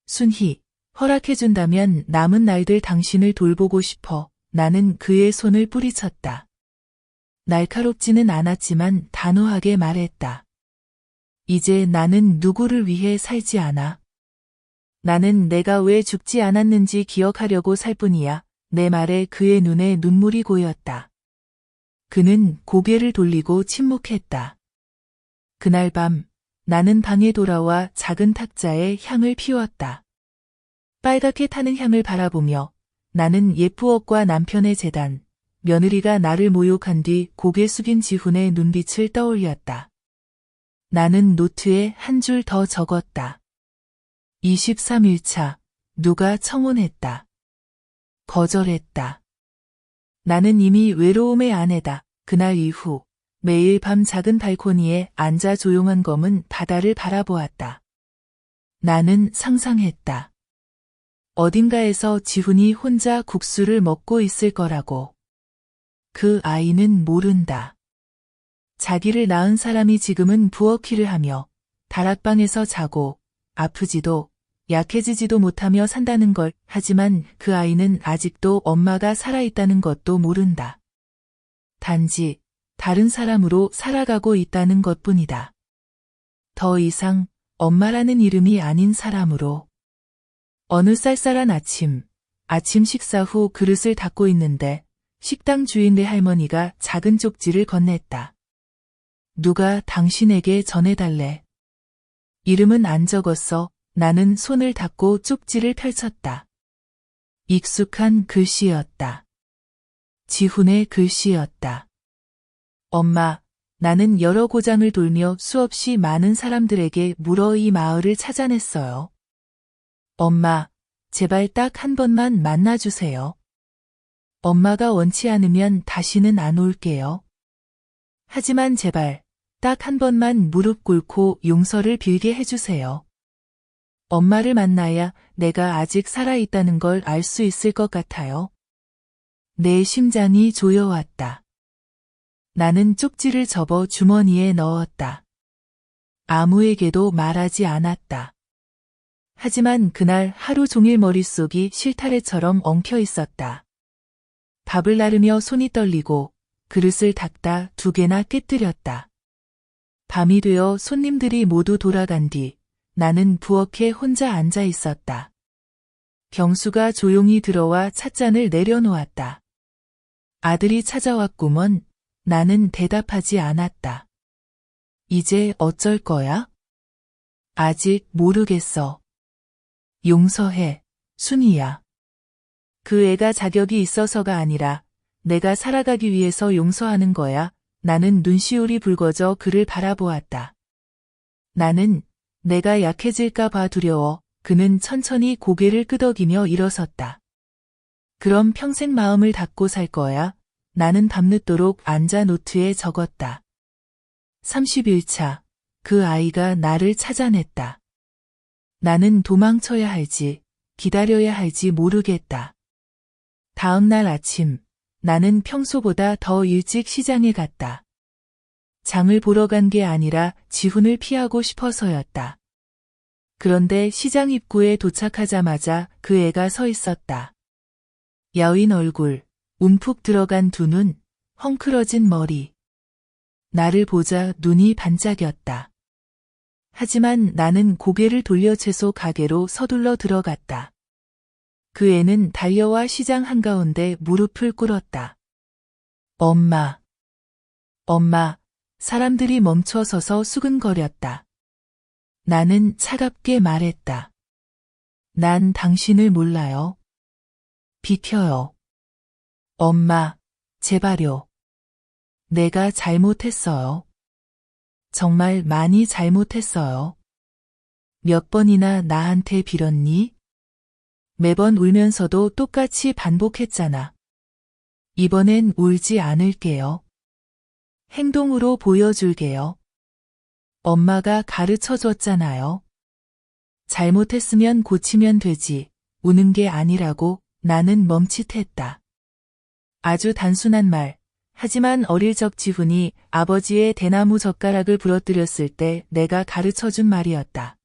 S1: 순희, 허락해준다면 남은 날들 당신을 돌보고 싶어. 나는 그의 손을 뿌리쳤다. 날카롭지는 않았지만 단호하게 말했다. 이제 나는 누구를 위해 살지 않아. 나는 내가 왜 죽지 않았는지 기억하려고 살 뿐이야. 내 말에 그의 눈에 눈물이 고였다. 그는 고개를 돌리고 침묵했다. 그날 밤 나는 방에 돌아와 작은 탁자에 향을 피웠다. 빨갛게 타는 향을 바라보며 나는 옛 부엌과 남편의 재단, 며느리가 나를 모욕한 뒤 고개 숙인 지훈의 눈빛을 떠올렸다. 나는 노트에 한 줄 더 적었다. 23일차, 누가 청혼했다. 거절했다. 나는 이미 외로움의 아내다. 그날 이후 매일 밤 작은 발코니에 앉아 조용한 검은 바다를 바라보았다. 나는 상상했다. 어딘가에서 지훈이 혼자 국수를 먹고 있을 거라고. 그 아이는 모른다. 자기를 낳은 사람이 지금은 부엌일을 하며 다락방에서 자고 아프지도 약해지지도 못하며 산다는 걸. 하지만 그 아이는 아직도 엄마가 살아있다는 것도 모른다. 단지 다른 사람으로 살아가고 있다는 것뿐이다. 더 이상 엄마라는 이름이 아닌 사람으로. 어느 쌀쌀한 아침 아침 식사 후 그릇을 닦고 있는데 식당 주인 네 할머니가 작은 쪽지를 건넸다. 누가 당신에게 전해달래. 이름은 안 적었어. 나는 손을 닫고 쪽지를 펼쳤다. 익숙한 글씨였다. 지훈의 글씨였다. 엄마, 나는 여러 고장을 돌며 수없이 많은 사람들에게 물어 이 마을을 찾아냈어요. 엄마, 제발 딱 한 번만 만나주세요. 엄마가 원치 않으면 다시는 안 올게요. 하지만 제발 딱 한 번만 무릎 꿇고 용서를 빌게 해주세요. 엄마를 만나야 내가 아직 살아있다는 걸 알 수 있을 것 같아요. 내 심장이 조여왔다. 나는 쪽지를 접어 주머니에 넣었다. 아무에게도 말하지 않았다. 하지만 그날 하루 종일 머릿속이 실타래처럼 엉켜 있었다. 밥을 나르며 손이 떨리고 그릇을 닦다 2개나 깨뜨렸다. 밤이 되어 손님들이 모두 돌아간 뒤 나는 부엌에 혼자 앉아 있었다. 경수가 조용히 들어와 찻잔을 내려놓았다. 아들이 찾아왔구먼. 나는 대답하지 않았다. 이제 어쩔 거야? 아직 모르겠어. 용서해, 순이야. 그 애가 자격이 있어서가 아니라 내가 살아가기 위해서 용서하는 거야. 나는 눈시울이 붉어져 그를 바라보았다. 나는 내가 약해질까 봐 두려워. 그는 천천히 고개를 끄덕이며 일어섰다. 그럼 평생 마음을 닫고 살 거야? 나는 밤늦도록 앉아 노트에 적었다. 31차. 그 아이가 나를 찾아냈다. 나는 도망쳐야 할지, 기다려야 할지 모르겠다. 다음 날 아침, 나는 평소보다 더 일찍 시장에 갔다. 장을 보러 간 게 아니라 지훈을 피하고 싶어서였다. 그런데 시장 입구에 도착하자마자 그 애가 서 있었다. 여인 얼굴, 움푹 들어간 2눈, 헝클어진 머리. 나를 보자 눈이 반짝였다. 하지만 나는 고개를 돌려 채소 가게로 서둘러 들어갔다. 그 애는 달려와 시장 한가운데 무릎을 꿇었다. 엄마. 엄마. 사람들이 멈춰서서 수근거렸다. 나는 차갑게 말했다. 난 당신을 몰라요. 비켜요. 엄마, 제발요. 내가 잘못했어요. 정말 많이 잘못했어요. 몇 번이나 나한테 빌었니? 매번 울면서도 똑같이 반복했잖아. 이번엔 울지 않을게요. 행동으로 보여줄게요. 엄마가 가르쳐줬잖아요. 잘못했으면 고치면 되지, 우는 게 아니라고. 나는 멈칫했다. 아주 단순한 말. 하지만 어릴 적 지훈이 아버지의 대나무 젓가락을 부러뜨렸을 때 내가 가르쳐준 말이었다.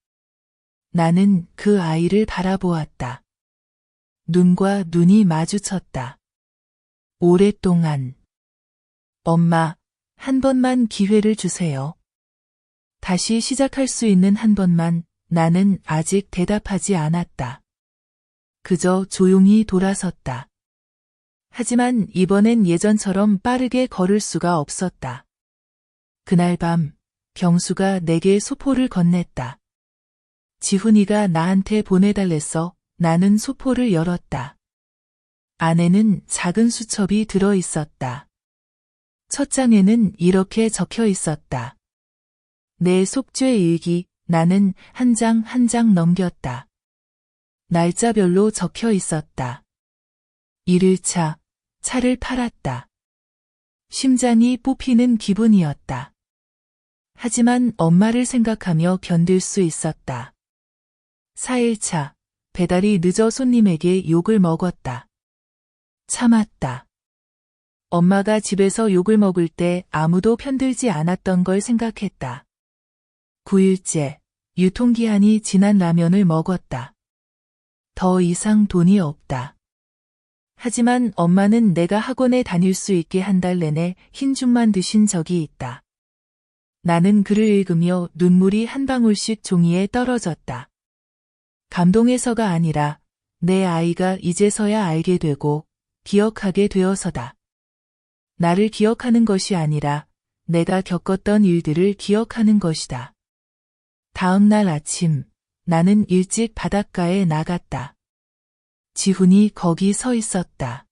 S1: 나는 그 아이를 바라보았다. 눈과 눈이 마주쳤다. 오랫동안. 엄마, 한 번만 기회를 주세요. 다시 시작할 수 있는 한 번만. 나는 아직 대답하지 않았다. 그저 조용히 돌아섰다. 하지만 이번엔 예전처럼 빠르게 걸을 수가 없었다. 그날 밤, 경수가 내게 소포를 건넸다. 지훈이가 나한테 보내달랬어. 나는 소포를 열었다. 안에는 작은 수첩이 들어 있었다. 첫 장에는 이렇게 적혀 있었다. 내 속죄 일기. 나는 한 장 한 장 넘겼다. 날짜별로 적혀 있었다. 1일차, 차를 팔았다. 심장이 뽑히는 기분이었다. 하지만 엄마를 생각하며 견딜 수 있었다. 4일차, 배달이 늦어 손님에게 욕을 먹었다. 참았다. 엄마가 집에서 욕을 먹을 때 아무도 편들지 않았던 걸 생각했다. 9일째, 유통기한이 지난 라면을 먹었다. 더 이상 돈이 없다. 하지만 엄마는 내가 학원에 다닐 수 있게 한 달 내내 흰죽만 드신 적이 있다. 나는 글을 읽으며 눈물이 한 방울씩 종이에 떨어졌다. 감동해서가 아니라 내 아이가 이제서야 알게 되고 기억하게 되어서다. 나를 기억하는 것이 아니라 내가 겪었던 일들을 기억하는 것이다. 다음 날 아침, 나는 일찍 바닷가에 나갔다. 지훈이 거기 서 있었다.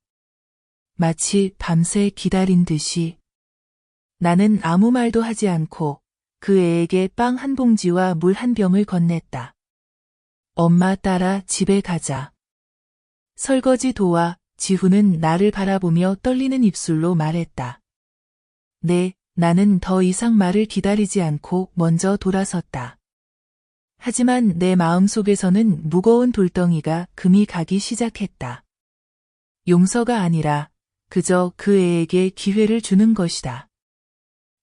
S1: 마치 밤새 기다린 듯이. 나는 아무 말도 하지 않고 그 애에게 빵 한 봉지와 물 한 병을 건넸다. 엄마 따라 집에 가자. 설거지 도와. 지훈은 나를 바라보며 떨리는 입술로 말했다. 네, 나는 더 이상 말을 기다리지 않고 먼저 돌아섰다. 하지만 내 마음속에서는 무거운 돌덩이가 금이 가기 시작했다. 용서가 아니라 그저 그 애에게 기회를 주는 것이다.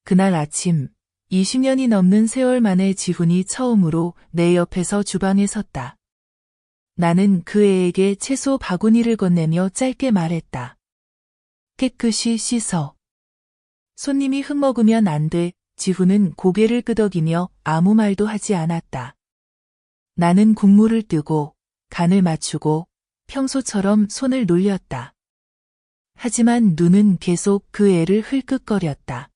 S1: 그날 아침, 20년이 넘는 세월 만에 지훈이 처음으로 내 옆에서 주방에 섰다. 나는 그 애에게 채소 바구니를 건네며 짧게 말했다. 깨끗이 씻어. 손님이 흙먹으면 안 돼. 지훈은 고개를 끄덕이며 아무 말도 하지 않았다. 나는 국물을 뜨고 간을 맞추고 평소처럼 손을 놀렸다. 하지만 눈은 계속 그 애를 흘끗거렸다.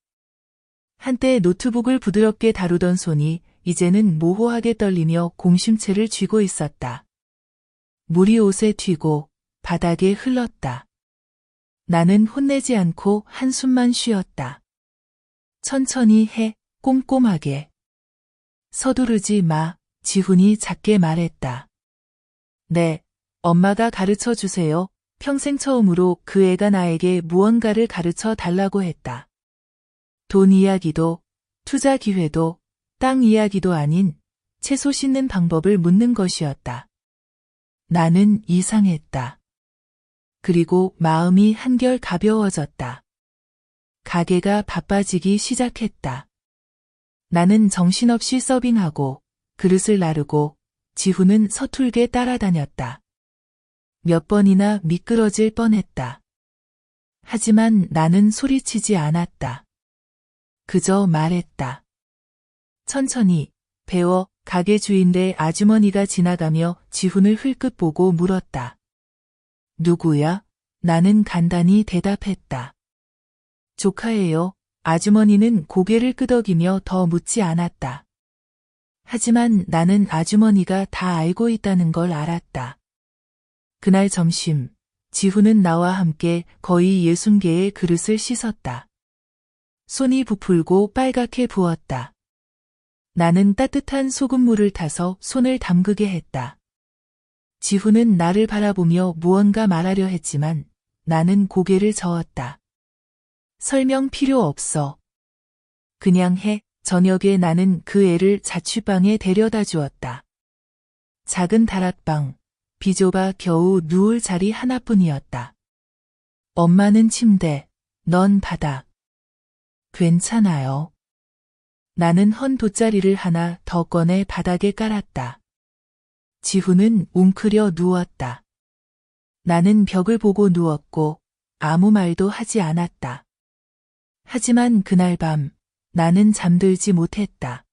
S1: 한때 노트북을 부드럽게 다루던 손이 이제는 모호하게 떨리며 공심채를 쥐고 있었다. 물이 옷에 튀고 바닥에 흘렀다. 나는 혼내지 않고 한숨만 쉬었다. 천천히 해, 꼼꼼하게. 서두르지 마, 지훈이 작게 말했다. 네, 엄마가 가르쳐 주세요. 평생 처음으로 그 애가 나에게 무언가를 가르쳐 달라고 했다. 돈 이야기도, 투자 기회도, 땅 이야기도 아닌 채소 씻는 방법을 묻는 것이었다. 나는 이상했다. 그리고 마음이 한결 가벼워졌다. 가게가 바빠지기 시작했다. 나는 정신없이 서빙하고 그릇을 나르고 지훈은 서툴게 따라다녔다. 몇 번이나 미끄러질 뻔했다. 하지만 나는 소리치지 않았다. 그저 말했다. 천천히 배워. 가게 주인네 아주머니가 지나가며 지훈을 흘끗 보고 물었다. 누구야? 나는 간단히 대답했다. 조카예요. 아주머니는 고개를 끄덕이며 더 묻지 않았다. 하지만 나는 아주머니가 다 알고 있다는 걸 알았다. 그날 점심, 지훈은 나와 함께 거의 60개의 그릇을 씻었다. 손이 부풀고 빨갛게 부었다. 나는 따뜻한 소금물을 타서 손을 담그게 했다. 지훈은 나를 바라보며 무언가 말하려 했지만 나는 고개를 저었다. 설명 필요 없어. 그냥 해. 저녁에 나는 그 애를 자취방에 데려다 주었다. 작은 다락방, 비좁아 겨우 누울 자리 하나뿐이었다. 엄마는 침대, 넌 바닥. 괜찮아요. 나는 헌 돗자리를 하나 더 꺼내 바닥에 깔았다. 지훈은 웅크려 누웠다. 나는 벽을 보고 누웠고 아무 말도 하지 않았다. 하지만 그날 밤 나는 잠들지 못했다.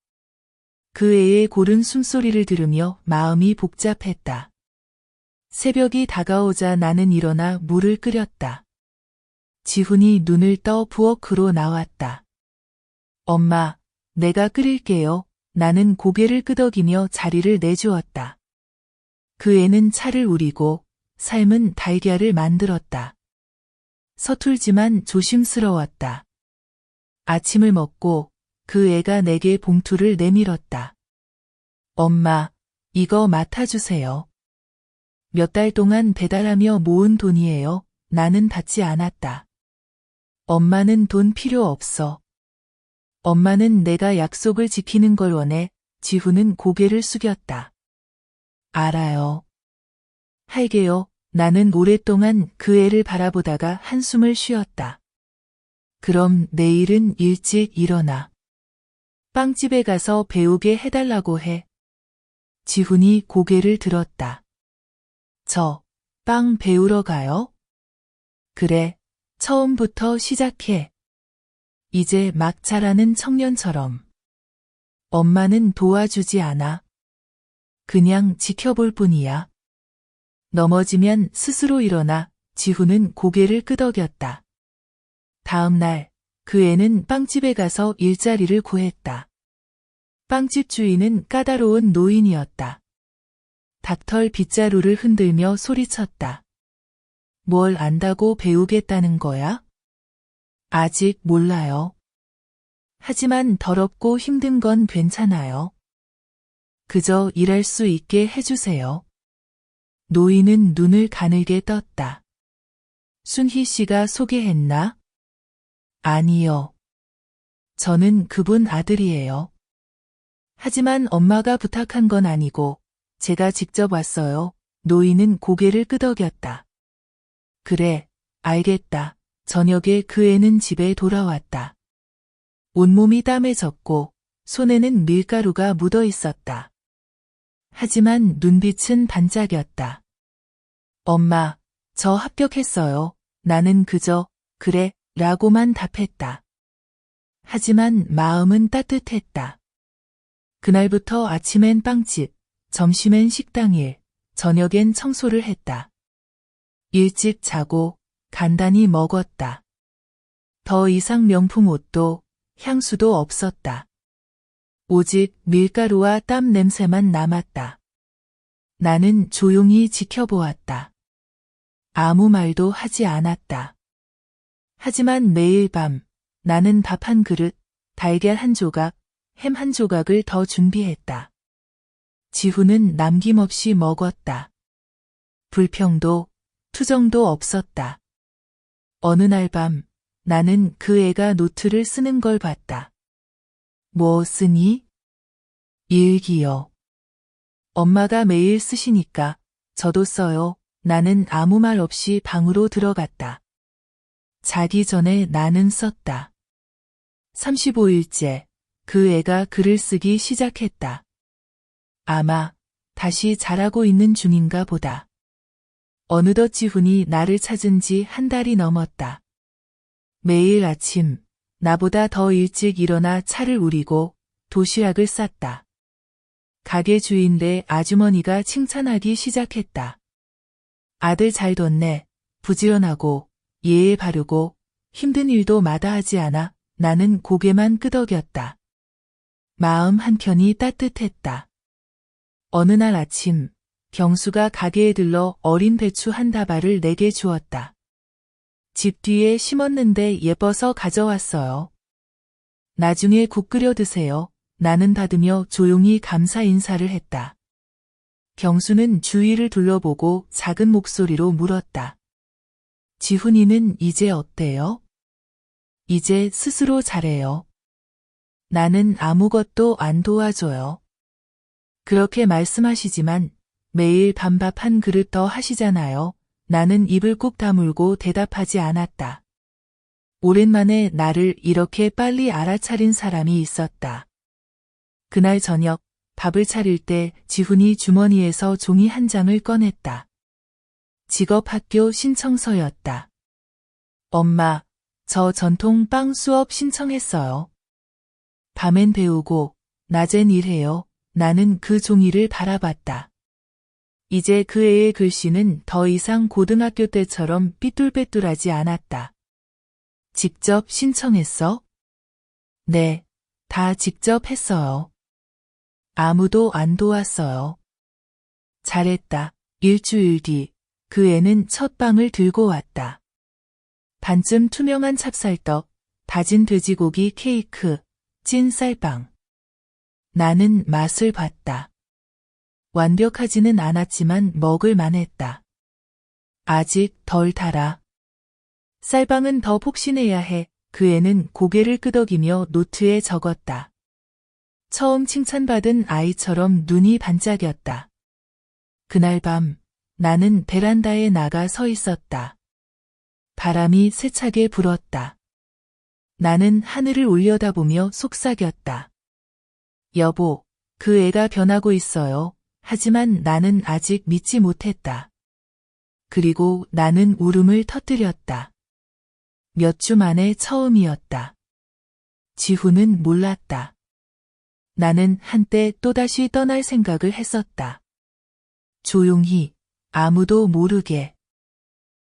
S1: 그 애의 고른 숨소리를 들으며 마음이 복잡했다. 새벽이 다가오자 나는 일어나 물을 끓였다. 지훈이 눈을 떠 부엌으로 나왔다. 엄마, 내가 끓일게요. 나는 고개를 끄덕이며 자리를 내주었다. 그 애는 차를 우리고 삶은 달걀을 만들었다. 서툴지만 조심스러웠다. 아침을 먹고 그 애가 내게 봉투를 내밀었다. 엄마, 이거 맡아주세요. 몇 달 동안 배달하며 모은 돈이에요. 나는 받지 않았다. 엄마는 돈 필요 없어. 엄마는 내가 약속을 지키는 걸 원해. 지훈은 고개를 숙였다. 알아요. 할게요. 나는 오랫동안 그 애를 바라보다가 한숨을 쉬었다. 그럼 내일은 일찍 일어나. 빵집에 가서 배우게 해달라고 해. 지훈이 고개를 들었다. 저, 빵 배우러 가요? 그래, 처음부터 시작해. 이제 막 자라는 청년처럼. 엄마는 도와주지 않아. 그냥 지켜볼 뿐이야. 넘어지면 스스로 일어나 지훈은 고개를 끄덕였다. 다음 날 그 애는 빵집에 가서 일자리를 구했다. 빵집 주인은 까다로운 노인이었다. 닭털 빗자루를 흔들며 소리쳤다. 뭘 안다고 배우겠다는 거야? 아직 몰라요. 하지만 더럽고 힘든 건 괜찮아요. 그저 일할 수 있게 해주세요. 노인은 눈을 가늘게 떴다. 순희 씨가 소개했나? 아니요. 저는 그분 아들이에요. 하지만 엄마가 부탁한 건 아니고 제가 직접 왔어요. 노인은 고개를 끄덕였다. 그래, 알겠다. 저녁에 그 애는 집에 돌아왔다. 온몸이 땀에 젖고 손에는 밀가루가 묻어 있었다. 하지만 눈빛은 반짝였다. 엄마, 저 합격했어요. 나는 그저 그래 라고만 답했다. 하지만 마음은 따뜻했다. 그날부터 아침엔 빵집, 점심엔 식당일, 저녁엔 청소를 했다. 일찍 자고 간단히 먹었다. 더 이상 명품 옷도 향수도 없었다. 오직 밀가루와 땀 냄새만 남았다. 나는 조용히 지켜보았다. 아무 말도 하지 않았다. 하지만 매일 밤 나는 밥 한 그릇, 달걀 한 조각, 햄 한 조각을 더 준비했다. 지훈은 남김없이 먹었다. 불평도 투정도 없었다. 어느 날 밤 나는 그 애가 노트를 쓰는 걸 봤다. 뭐 쓰니? 일기요. 엄마가 매일 쓰시니까 저도 써요. 나는 아무 말 없이 방으로 들어갔다. 자기 전에 나는 썼다. 35일째 그 애가 글을 쓰기 시작했다. 아마 다시 자라고 있는 중인가 보다. 어느덧 지훈이 나를 찾은 지 한 달이 넘었다. 매일 아침 나보다 더 일찍 일어나 차를 우리고 도시락을 쌌다. 가게 주인 네 아주머니가 칭찬하기 시작했다. 아들 잘 뒀네. 부지런하고 예의 바르고 힘든 일도 마다하지 않아. 나는 고개만 끄덕였다. 마음 한켠이 따뜻했다. 어느 날 아침 경수가 가게에 들러 어린 배추 한 다발을 내게 주었다. 집 뒤에 심었는데 예뻐서 가져왔어요. 나중에 국 끓여 드세요. 나는 받으며 조용히 감사 인사를 했다. 경수는 주위를 둘러보고 작은 목소리로 물었다. 지훈이는 이제 어때요? 이제 스스로 잘해요. 나는 아무것도 안 도와줘요. 그렇게 말씀하시지만 매일 밤밥 한 그릇 더 하시잖아요. 나는 입을 꾹 다물고 대답하지 않았다. 오랜만에 나를 이렇게 빨리 알아차린 사람이 있었다. 그날 저녁 밥을 차릴 때 지훈이 주머니에서 종이 한 장을 꺼냈다. 직업학교 신청서였다. 엄마, 저 전통 빵 수업 신청했어요. 밤엔 배우고 낮엔 일해요. 나는 그 종이를 바라봤다. 이제 그 애의 글씨는 더 이상 고등학교 때처럼 삐뚤빼뚤하지 않았다. 직접 신청했어? 네, 다 직접 했어요. 아무도 안 도왔어요. 잘했다. 일주일 뒤, 그 애는 첫 빵을 들고 왔다. 반쯤 투명한 찹쌀떡, 다진 돼지고기 케이크, 찐 쌀빵. 나는 맛을 봤다. 완벽하지는 않았지만 먹을 만했다. 아직 덜 달아. 쌀빵은 더 폭신해야 해. 그 애는 고개를 끄덕이며 노트에 적었다. 처음 칭찬받은 아이처럼 눈이 반짝였다. 그날 밤 나는 베란다에 나가 서 있었다. 바람이 세차게 불었다. 나는 하늘을 올려다보며 속삭였다. 여보, 그 애가 변하고 있어요. 하지만 나는 아직 믿지 못했다. 그리고 나는 울음을 터뜨렸다. 몇 주 만에 처음이었다. 지훈은 몰랐다. 나는 한때 또다시 떠날 생각을 했었다. 조용히, 아무도 모르게.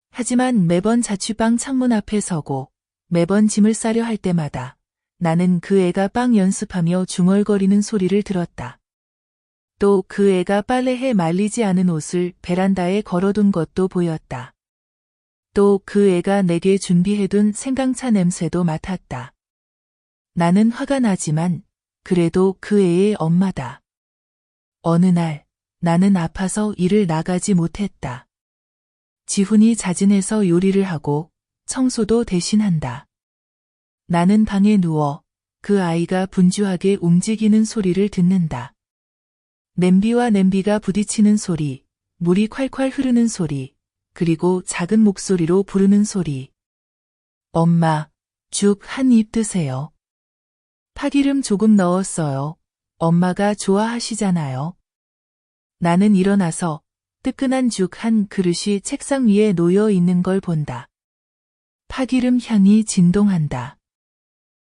S1: 하지만 매번 자취방 창문 앞에 서고 매번 짐을 싸려 할 때마다 나는 그 애가 빵 연습하며 중얼거리는 소리를 들었다. 또 그 애가 빨래해 말리지 않은 옷을 베란다에 걸어둔 것도 보였다. 또 그 애가 내게 준비해둔 생강차 냄새도 맡았다. 나는 화가 나지만 그래도 그 애의 엄마다. 어느 날 나는 아파서 일을 나가지 못했다. 지훈이 자진해서 요리를 하고 청소도 대신한다. 나는 방에 누워 그 아이가 분주하게 움직이는 소리를 듣는다. 냄비와 냄비가 부딪히는 소리, 물이 콸콸 흐르는 소리, 그리고 작은 목소리로 부르는 소리. 엄마, 죽 한 입 드세요. 파기름 조금 넣었어요. 엄마가 좋아하시잖아요. 나는 일어나서 뜨끈한 죽 한 그릇이 책상 위에 놓여 있는 걸 본다. 파기름 향이 진동한다.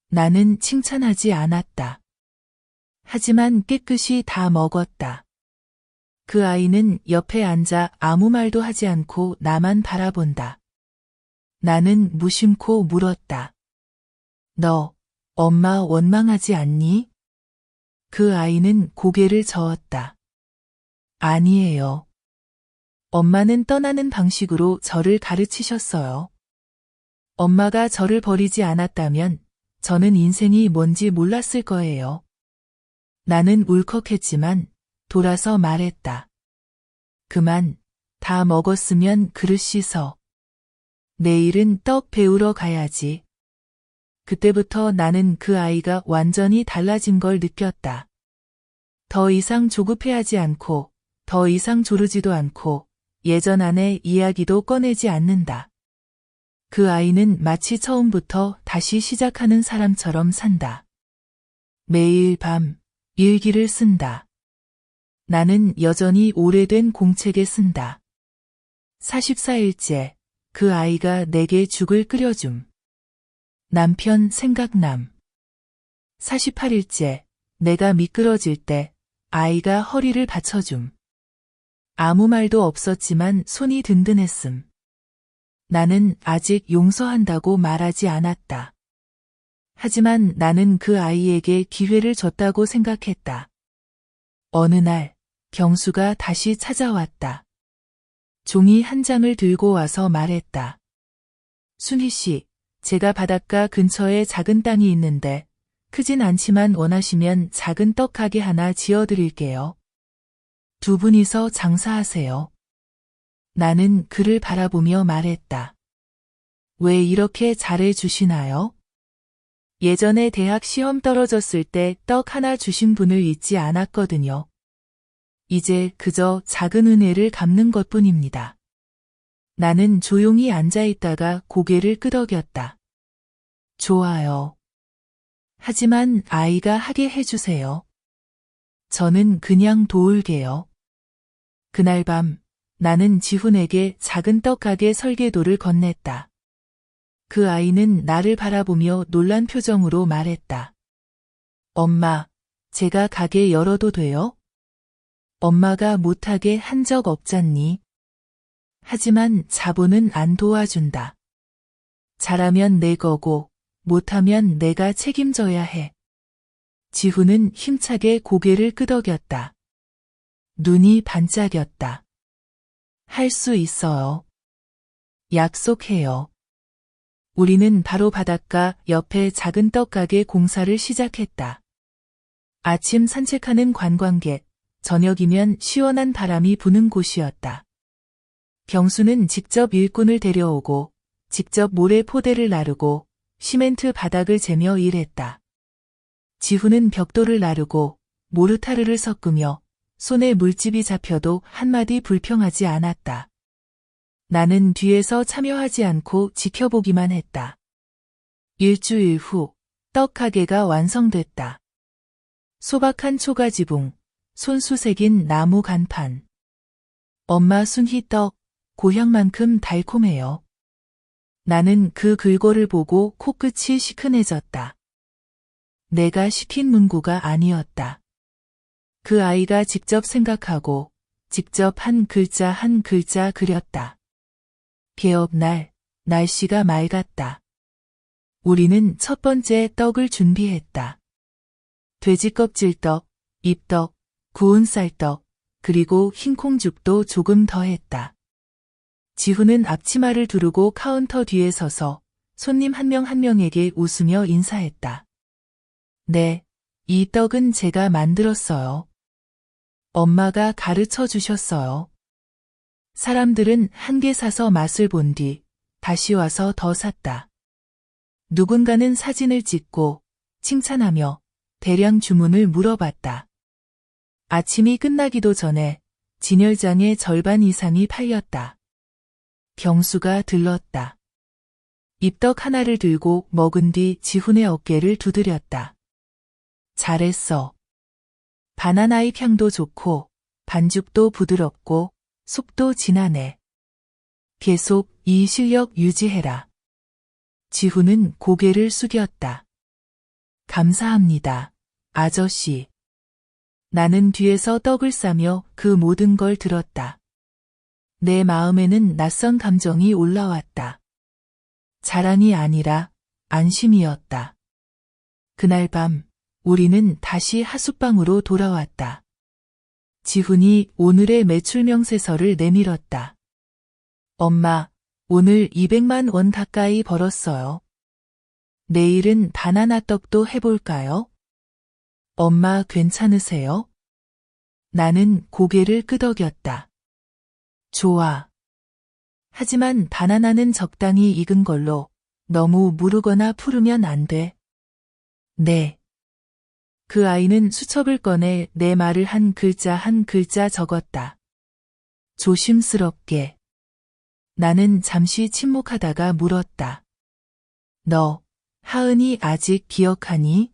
S1: 나는 칭찬하지 않았다. 하지만 깨끗이 다 먹었다. 그 아이는 옆에 앉아 아무 말도 하지 않고 나만 바라본다. 나는 무심코 물었다. 너, 엄마 원망하지 않니? 그 아이는 고개를 저었다. 아니에요. 엄마는 떠나는 방식으로 저를 가르치셨어요. 엄마가 저를 버리지 않았다면 저는 인생이 뭔지 몰랐을 거예요. 나는 울컥했지만 돌아서 말했다. 그만, 다 먹었으면 그릇 씻어. 내일은 떡 배우러 가야지. 그때부터 나는 그 아이가 완전히 달라진 걸 느꼈다. 더 이상 조급해하지 않고, 더 이상 조르지도 않고, 예전 안의 이야기도 꺼내지 않는다. 그 아이는 마치 처음부터 다시 시작하는 사람처럼 산다. 매일 밤 일기를 쓴다. 나는 여전히 오래된 공책에 쓴다. 44일째 그 아이가 내게 죽을 끓여줌. 남편 생각남. 48일째 내가 미끄러질 때 아이가 허리를 받쳐줌. 아무 말도 없었지만 손이 든든했음. 나는 아직 용서한다고 말하지 않았다. 하지만 나는 그 아이에게 기회를 줬다고 생각했다. 어느 날 경수가 다시 찾아왔다. 종이 한 장을 들고 와서 말했다. 순희 씨, 제가 바닷가 근처에 작은 땅이 있는데 크진 않지만 원하시면 작은 떡가게 하나 지어드릴게요. 두 분이서 장사하세요. 나는 그를 바라보며 말했다. 왜 이렇게 잘해 주시나요? 예전에 대학 시험 떨어졌을 때 떡 하나 주신 분을 잊지 않았거든요. 이제 그저 작은 은혜를 갚는 것뿐입니다. 나는 조용히 앉아있다가 고개를 끄덕였다. 좋아요. 하지만 아이가 하게 해주세요. 저는 그냥 도울게요. 그날 밤 나는 지훈에게 작은 떡가게 설계도를 건넸다. 그 아이는 나를 바라보며 놀란 표정으로 말했다. 엄마, 제가 가게 열어도 돼요? 엄마가 못하게 한 적 없잖니. 하지만 자본은 안 도와준다. 잘하면 내 거고 못하면 내가 책임져야 해. 지훈은 힘차게 고개를 끄덕였다. 눈이 반짝였다. 할 수 있어요. 약속해요. 우리는 바로 바닷가 옆에 작은 떡가게 공사를 시작했다. 아침 산책하는 관광객, 저녁이면 시원한 바람이 부는 곳이었다. 경수는 직접 일꾼을 데려오고 직접 모래 포대를 나르고 시멘트 바닥을 재며 일했다. 지훈은 벽돌을 나르고 모르타르를 섞으며 손에 물집이 잡혀도 한마디 불평하지 않았다. 나는 뒤에서 참여하지 않고 지켜보기만 했다. 일주일 후 떡가게가 완성됐다. 소박한 초가지붕, 손수색인 나무 간판. 엄마 순희 떡, 고향만큼 달콤해요. 나는 그 글꼴을 보고 코끝이 시큰해졌다. 내가 시킨 문구가 아니었다. 그 아이가 직접 생각하고 직접 한 글자 한 글자 그렸다. 개업날, 날씨가 맑았다. 우리는 첫 번째 떡을 준비했다. 돼지 껍질떡, 잎떡, 구운 쌀떡, 그리고 흰콩죽도 조금 더했다. 지훈은 앞치마를 두르고 카운터 뒤에 서서 손님 한 명 한 명에게 웃으며 인사했다. 네, 이 떡은 제가 만들었어요. 엄마가 가르쳐 주셨어요. 사람들은 한 개 사서 맛을 본 뒤 다시 와서 더 샀다. 누군가는 사진을 찍고 칭찬하며 대량 주문을 물어봤다. 아침이 끝나기도 전에 진열장의 절반 이상이 팔렸다. 경수가 들렀다. 입떡 하나를 들고 먹은 뒤 지훈의 어깨를 두드렸다. 잘했어. 바나나잎 향도 좋고 반죽도 부드럽고 속도 진하네. 계속 이 실력 유지해라. 지훈은 고개를 숙였다. 감사합니다, 아저씨. 나는 뒤에서 떡을 싸며 그 모든 걸 들었다. 내 마음에는 낯선 감정이 올라왔다. 자랑이 아니라 안심이었다. 그날 밤 우리는 다시 하숙방으로 돌아왔다. 지훈이 오늘의 매출 명세서를 내밀었다. 엄마, 오늘 200만 원 가까이 벌었어요. 내일은 바나나 떡도 해볼까요? 엄마 괜찮으세요? 나는 고개를 끄덕였다. 좋아. 하지만 바나나는 적당히 익은 걸로 너무 무르거나 푸르면 안 돼. 네. 그 아이는 수첩을 꺼내 내 말을 한 글자 한 글자 적었다. 조심스럽게. 나는 잠시 침묵하다가 물었다. 너, 하은이 아직 기억하니?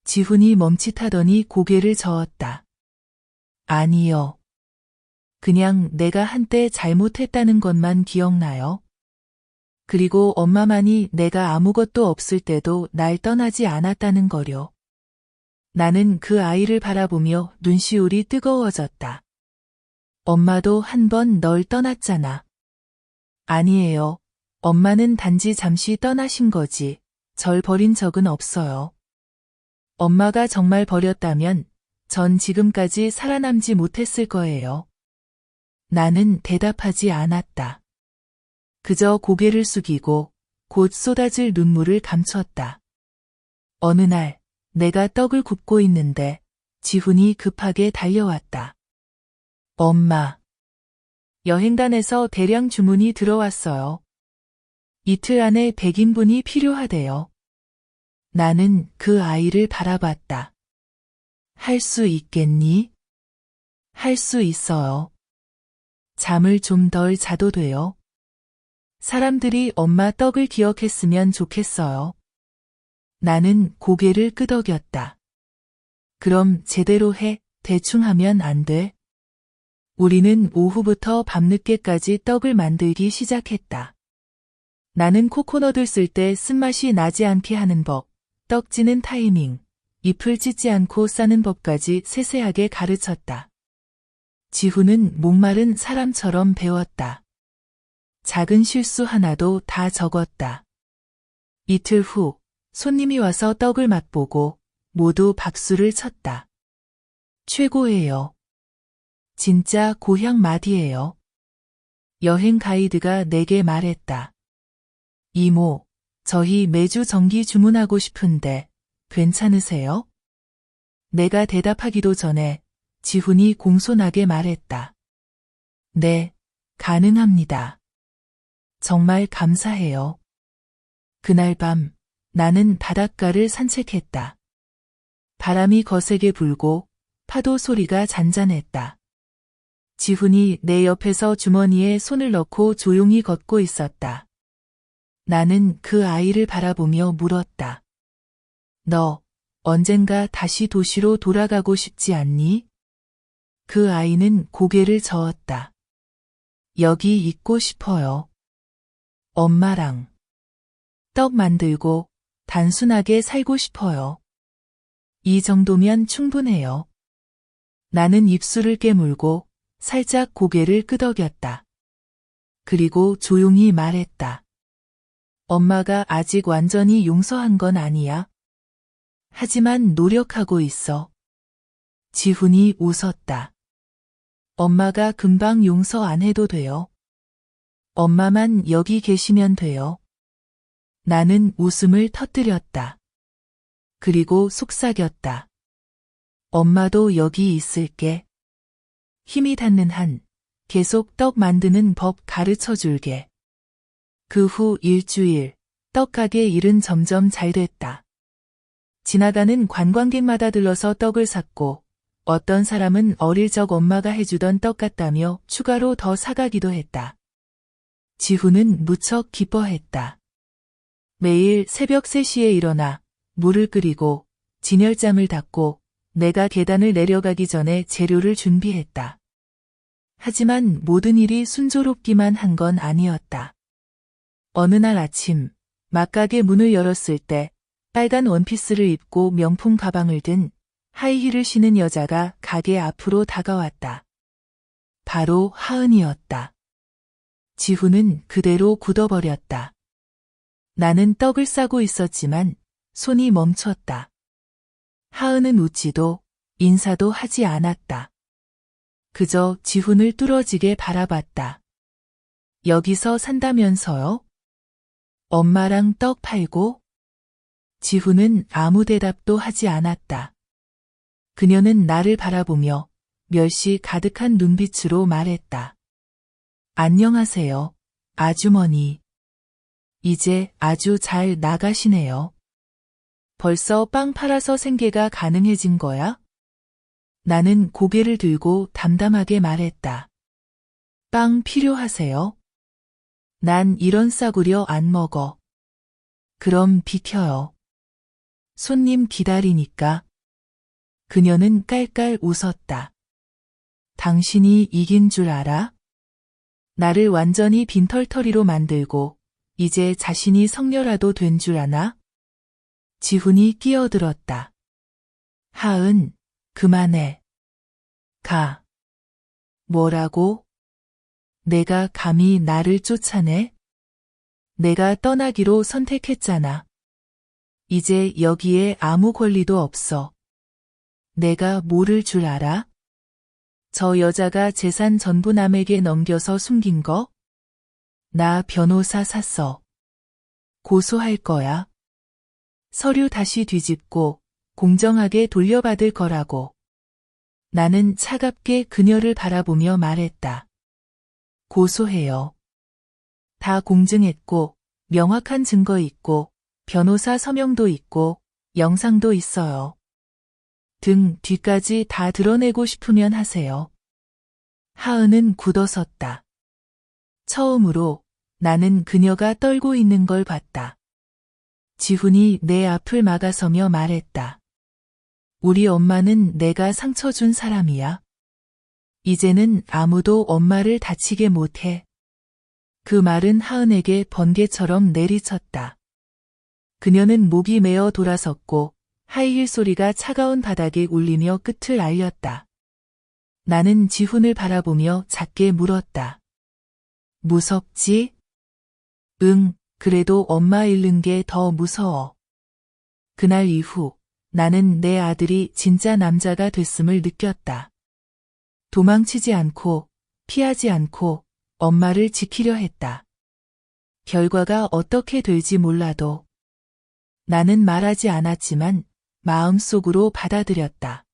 S1: 지훈이 멈칫하더니 고개를 저었다. 아니요. 그냥 내가 한때 잘못했다는 것만 기억나요. 그리고 엄마만이 내가 아무것도 없을 때도 날 떠나지 않았다는 거요. 나는 그 아이를 바라보며 눈시울이 뜨거워졌다. 엄마도 한 번 널 떠났잖아. 아니에요. 엄마는 단지 잠시 떠나신 거지. 절 버린 적은 없어요. 엄마가 정말 버렸다면 전 지금까지 살아남지 못했을 거예요. 나는 대답하지 않았다. 그저 고개를 숙이고 곧 쏟아질 눈물을 감췄다. 어느 날 내가 떡을 굽고 있는데 지훈이 급하게 달려왔다. 엄마. 여행단에서 대량 주문이 들어왔어요. 이틀 안에 100인분이 필요하대요. 나는 그 아이를 바라봤다. 할 수 있겠니? 할 수 있어요. 잠을 좀 덜 자도 돼요. 사람들이 엄마 떡을 기억했으면 좋겠어요. 나는 고개를 끄덕였다. 그럼 제대로 해, 대충 하면 안 돼? 우리는 오후부터 밤늦게까지 떡을 만들기 시작했다. 나는 코코넛을 쓸 때 쓴맛이 나지 않게 하는 법, 떡 찌는 타이밍, 잎을 찢지 않고 싸는 법까지 세세하게 가르쳤다. 지훈은 목마른 사람처럼 배웠다. 작은 실수 하나도 다 적었다. 이틀 후 손님이 와서 떡을 맛보고 모두 박수를 쳤다. 최고예요. 진짜 고향 맛이에요. 여행 가이드가 내게 말했다. 이모, 저희 매주 정기 주문하고 싶은데 괜찮으세요? 내가 대답하기도 전에 지훈이 공손하게 말했다. 네, 가능합니다. 정말 감사해요. 그날 밤 나는 바닷가를 산책했다. 바람이 거세게 불고 파도 소리가 잔잔했다. 지훈이 내 옆에서 주머니에 손을 넣고 조용히 걷고 있었다. 나는 그 아이를 바라보며 물었다. 너 언젠가 다시 도시로 돌아가고 싶지 않니? 그 아이는 고개를 저었다. 여기 있고 싶어요. 엄마랑 떡 만들고 단순하게 살고 싶어요. 이 정도면 충분해요. 나는 입술을 깨물고 살짝 고개를 끄덕였다. 그리고 조용히 말했다. 엄마가 아직 완전히 용서한 건 아니야. 하지만 노력하고 있어. 지훈이 웃었다. 엄마가 금방 용서 안 해도 돼요. 엄마만 여기 계시면 돼요. 나는 웃음을 터뜨렸다. 그리고 속삭였다. 엄마도 여기 있을게. 힘이 닿는 한 계속 떡 만드는 법 가르쳐 줄게. 그 후 일주일, 떡가게 일은 점점 잘 됐다. 지나가는 관광객마다 들러서 떡을 샀고 어떤 사람은 어릴 적 엄마가 해주던 떡 같다며 추가로 더 사가기도 했다. 지훈은 무척 기뻐했다. 매일 새벽 3시에 일어나 물을 끓이고 진열장을 닦고 내가 계단을 내려가기 전에 재료를 준비했다. 하지만 모든 일이 순조롭기만 한 건 아니었다. 어느 날 아침, 막가게 문을 열었을 때 빨간 원피스를 입고 명품 가방을 든 하이힐을 신은 여자가 가게 앞으로 다가왔다. 바로 하은이었다. 지훈은 그대로 굳어버렸다. 나는 떡을 싸고 있었지만 손이 멈췄다. 하은은 웃지도 인사도 하지 않았다. 그저 지훈을 뚫어지게 바라봤다. 여기서 산다면서요? 엄마랑 떡 팔고? 지훈은 아무 대답도 하지 않았다. 그녀는 나를 바라보며 멸시 가득한 눈빛으로 말했다. 안녕하세요, 아주머니. 이제 아주 잘 나가시네요. 벌써 빵 팔아서 생계가 가능해진 거야? 나는 고개를 들고 담담하게 말했다. 빵 필요하세요? 난 이런 싸구려 안 먹어. 그럼 비켜요. 손님 기다리니까. 그녀는 깔깔 웃었다. 당신이 이긴 줄 알아? 나를 완전히 빈털터리로 만들고 이제 자신이 성녀라도 된 줄 아나? 지훈이 끼어들었다. 하은, 그만해. 가. 뭐라고? 내가 감히 나를 쫓아내? 내가 떠나기로 선택했잖아. 이제 여기에 아무 권리도 없어. 내가 모를 줄 알아? 저 여자가 재산 전부 남에게 넘겨서 숨긴 거? 나 변호사 샀어. 고소할 거야. 서류 다시 뒤집고 공정하게 돌려받을 거라고. 나는 차갑게 그녀를 바라보며 말했다. 고소해요. 다 공증했고 명확한 증거 있고 변호사 서명도 있고 영상도 있어요. 등 뒤까지 다 드러내고 싶으면 하세요. 하은은 굳어섰다. 처음으로 나는 그녀가 떨고 있는 걸 봤다. 지훈이 내 앞을 막아서며 말했다. 우리 엄마는 내가 상처 준 사람이야. 이제는 아무도 엄마를 다치게 못해. 그 말은 하은에게 번개처럼 내리쳤다. 그녀는 목이 메어 돌아섰고 하이힐 소리가 차가운 바닥에 울리며 끝을 알렸다. 나는 지훈을 바라보며 작게 물었다. 무섭지? 응, 그래도 엄마 잃는 게 더 무서워. 그날 이후 나는 내 아들이 진짜 남자가 됐음을 느꼈다. 도망치지 않고 피하지 않고 엄마를 지키려 했다. 결과가 어떻게 될지 몰라도 나는 말하지 않았지만 마음속으로 받아들였다.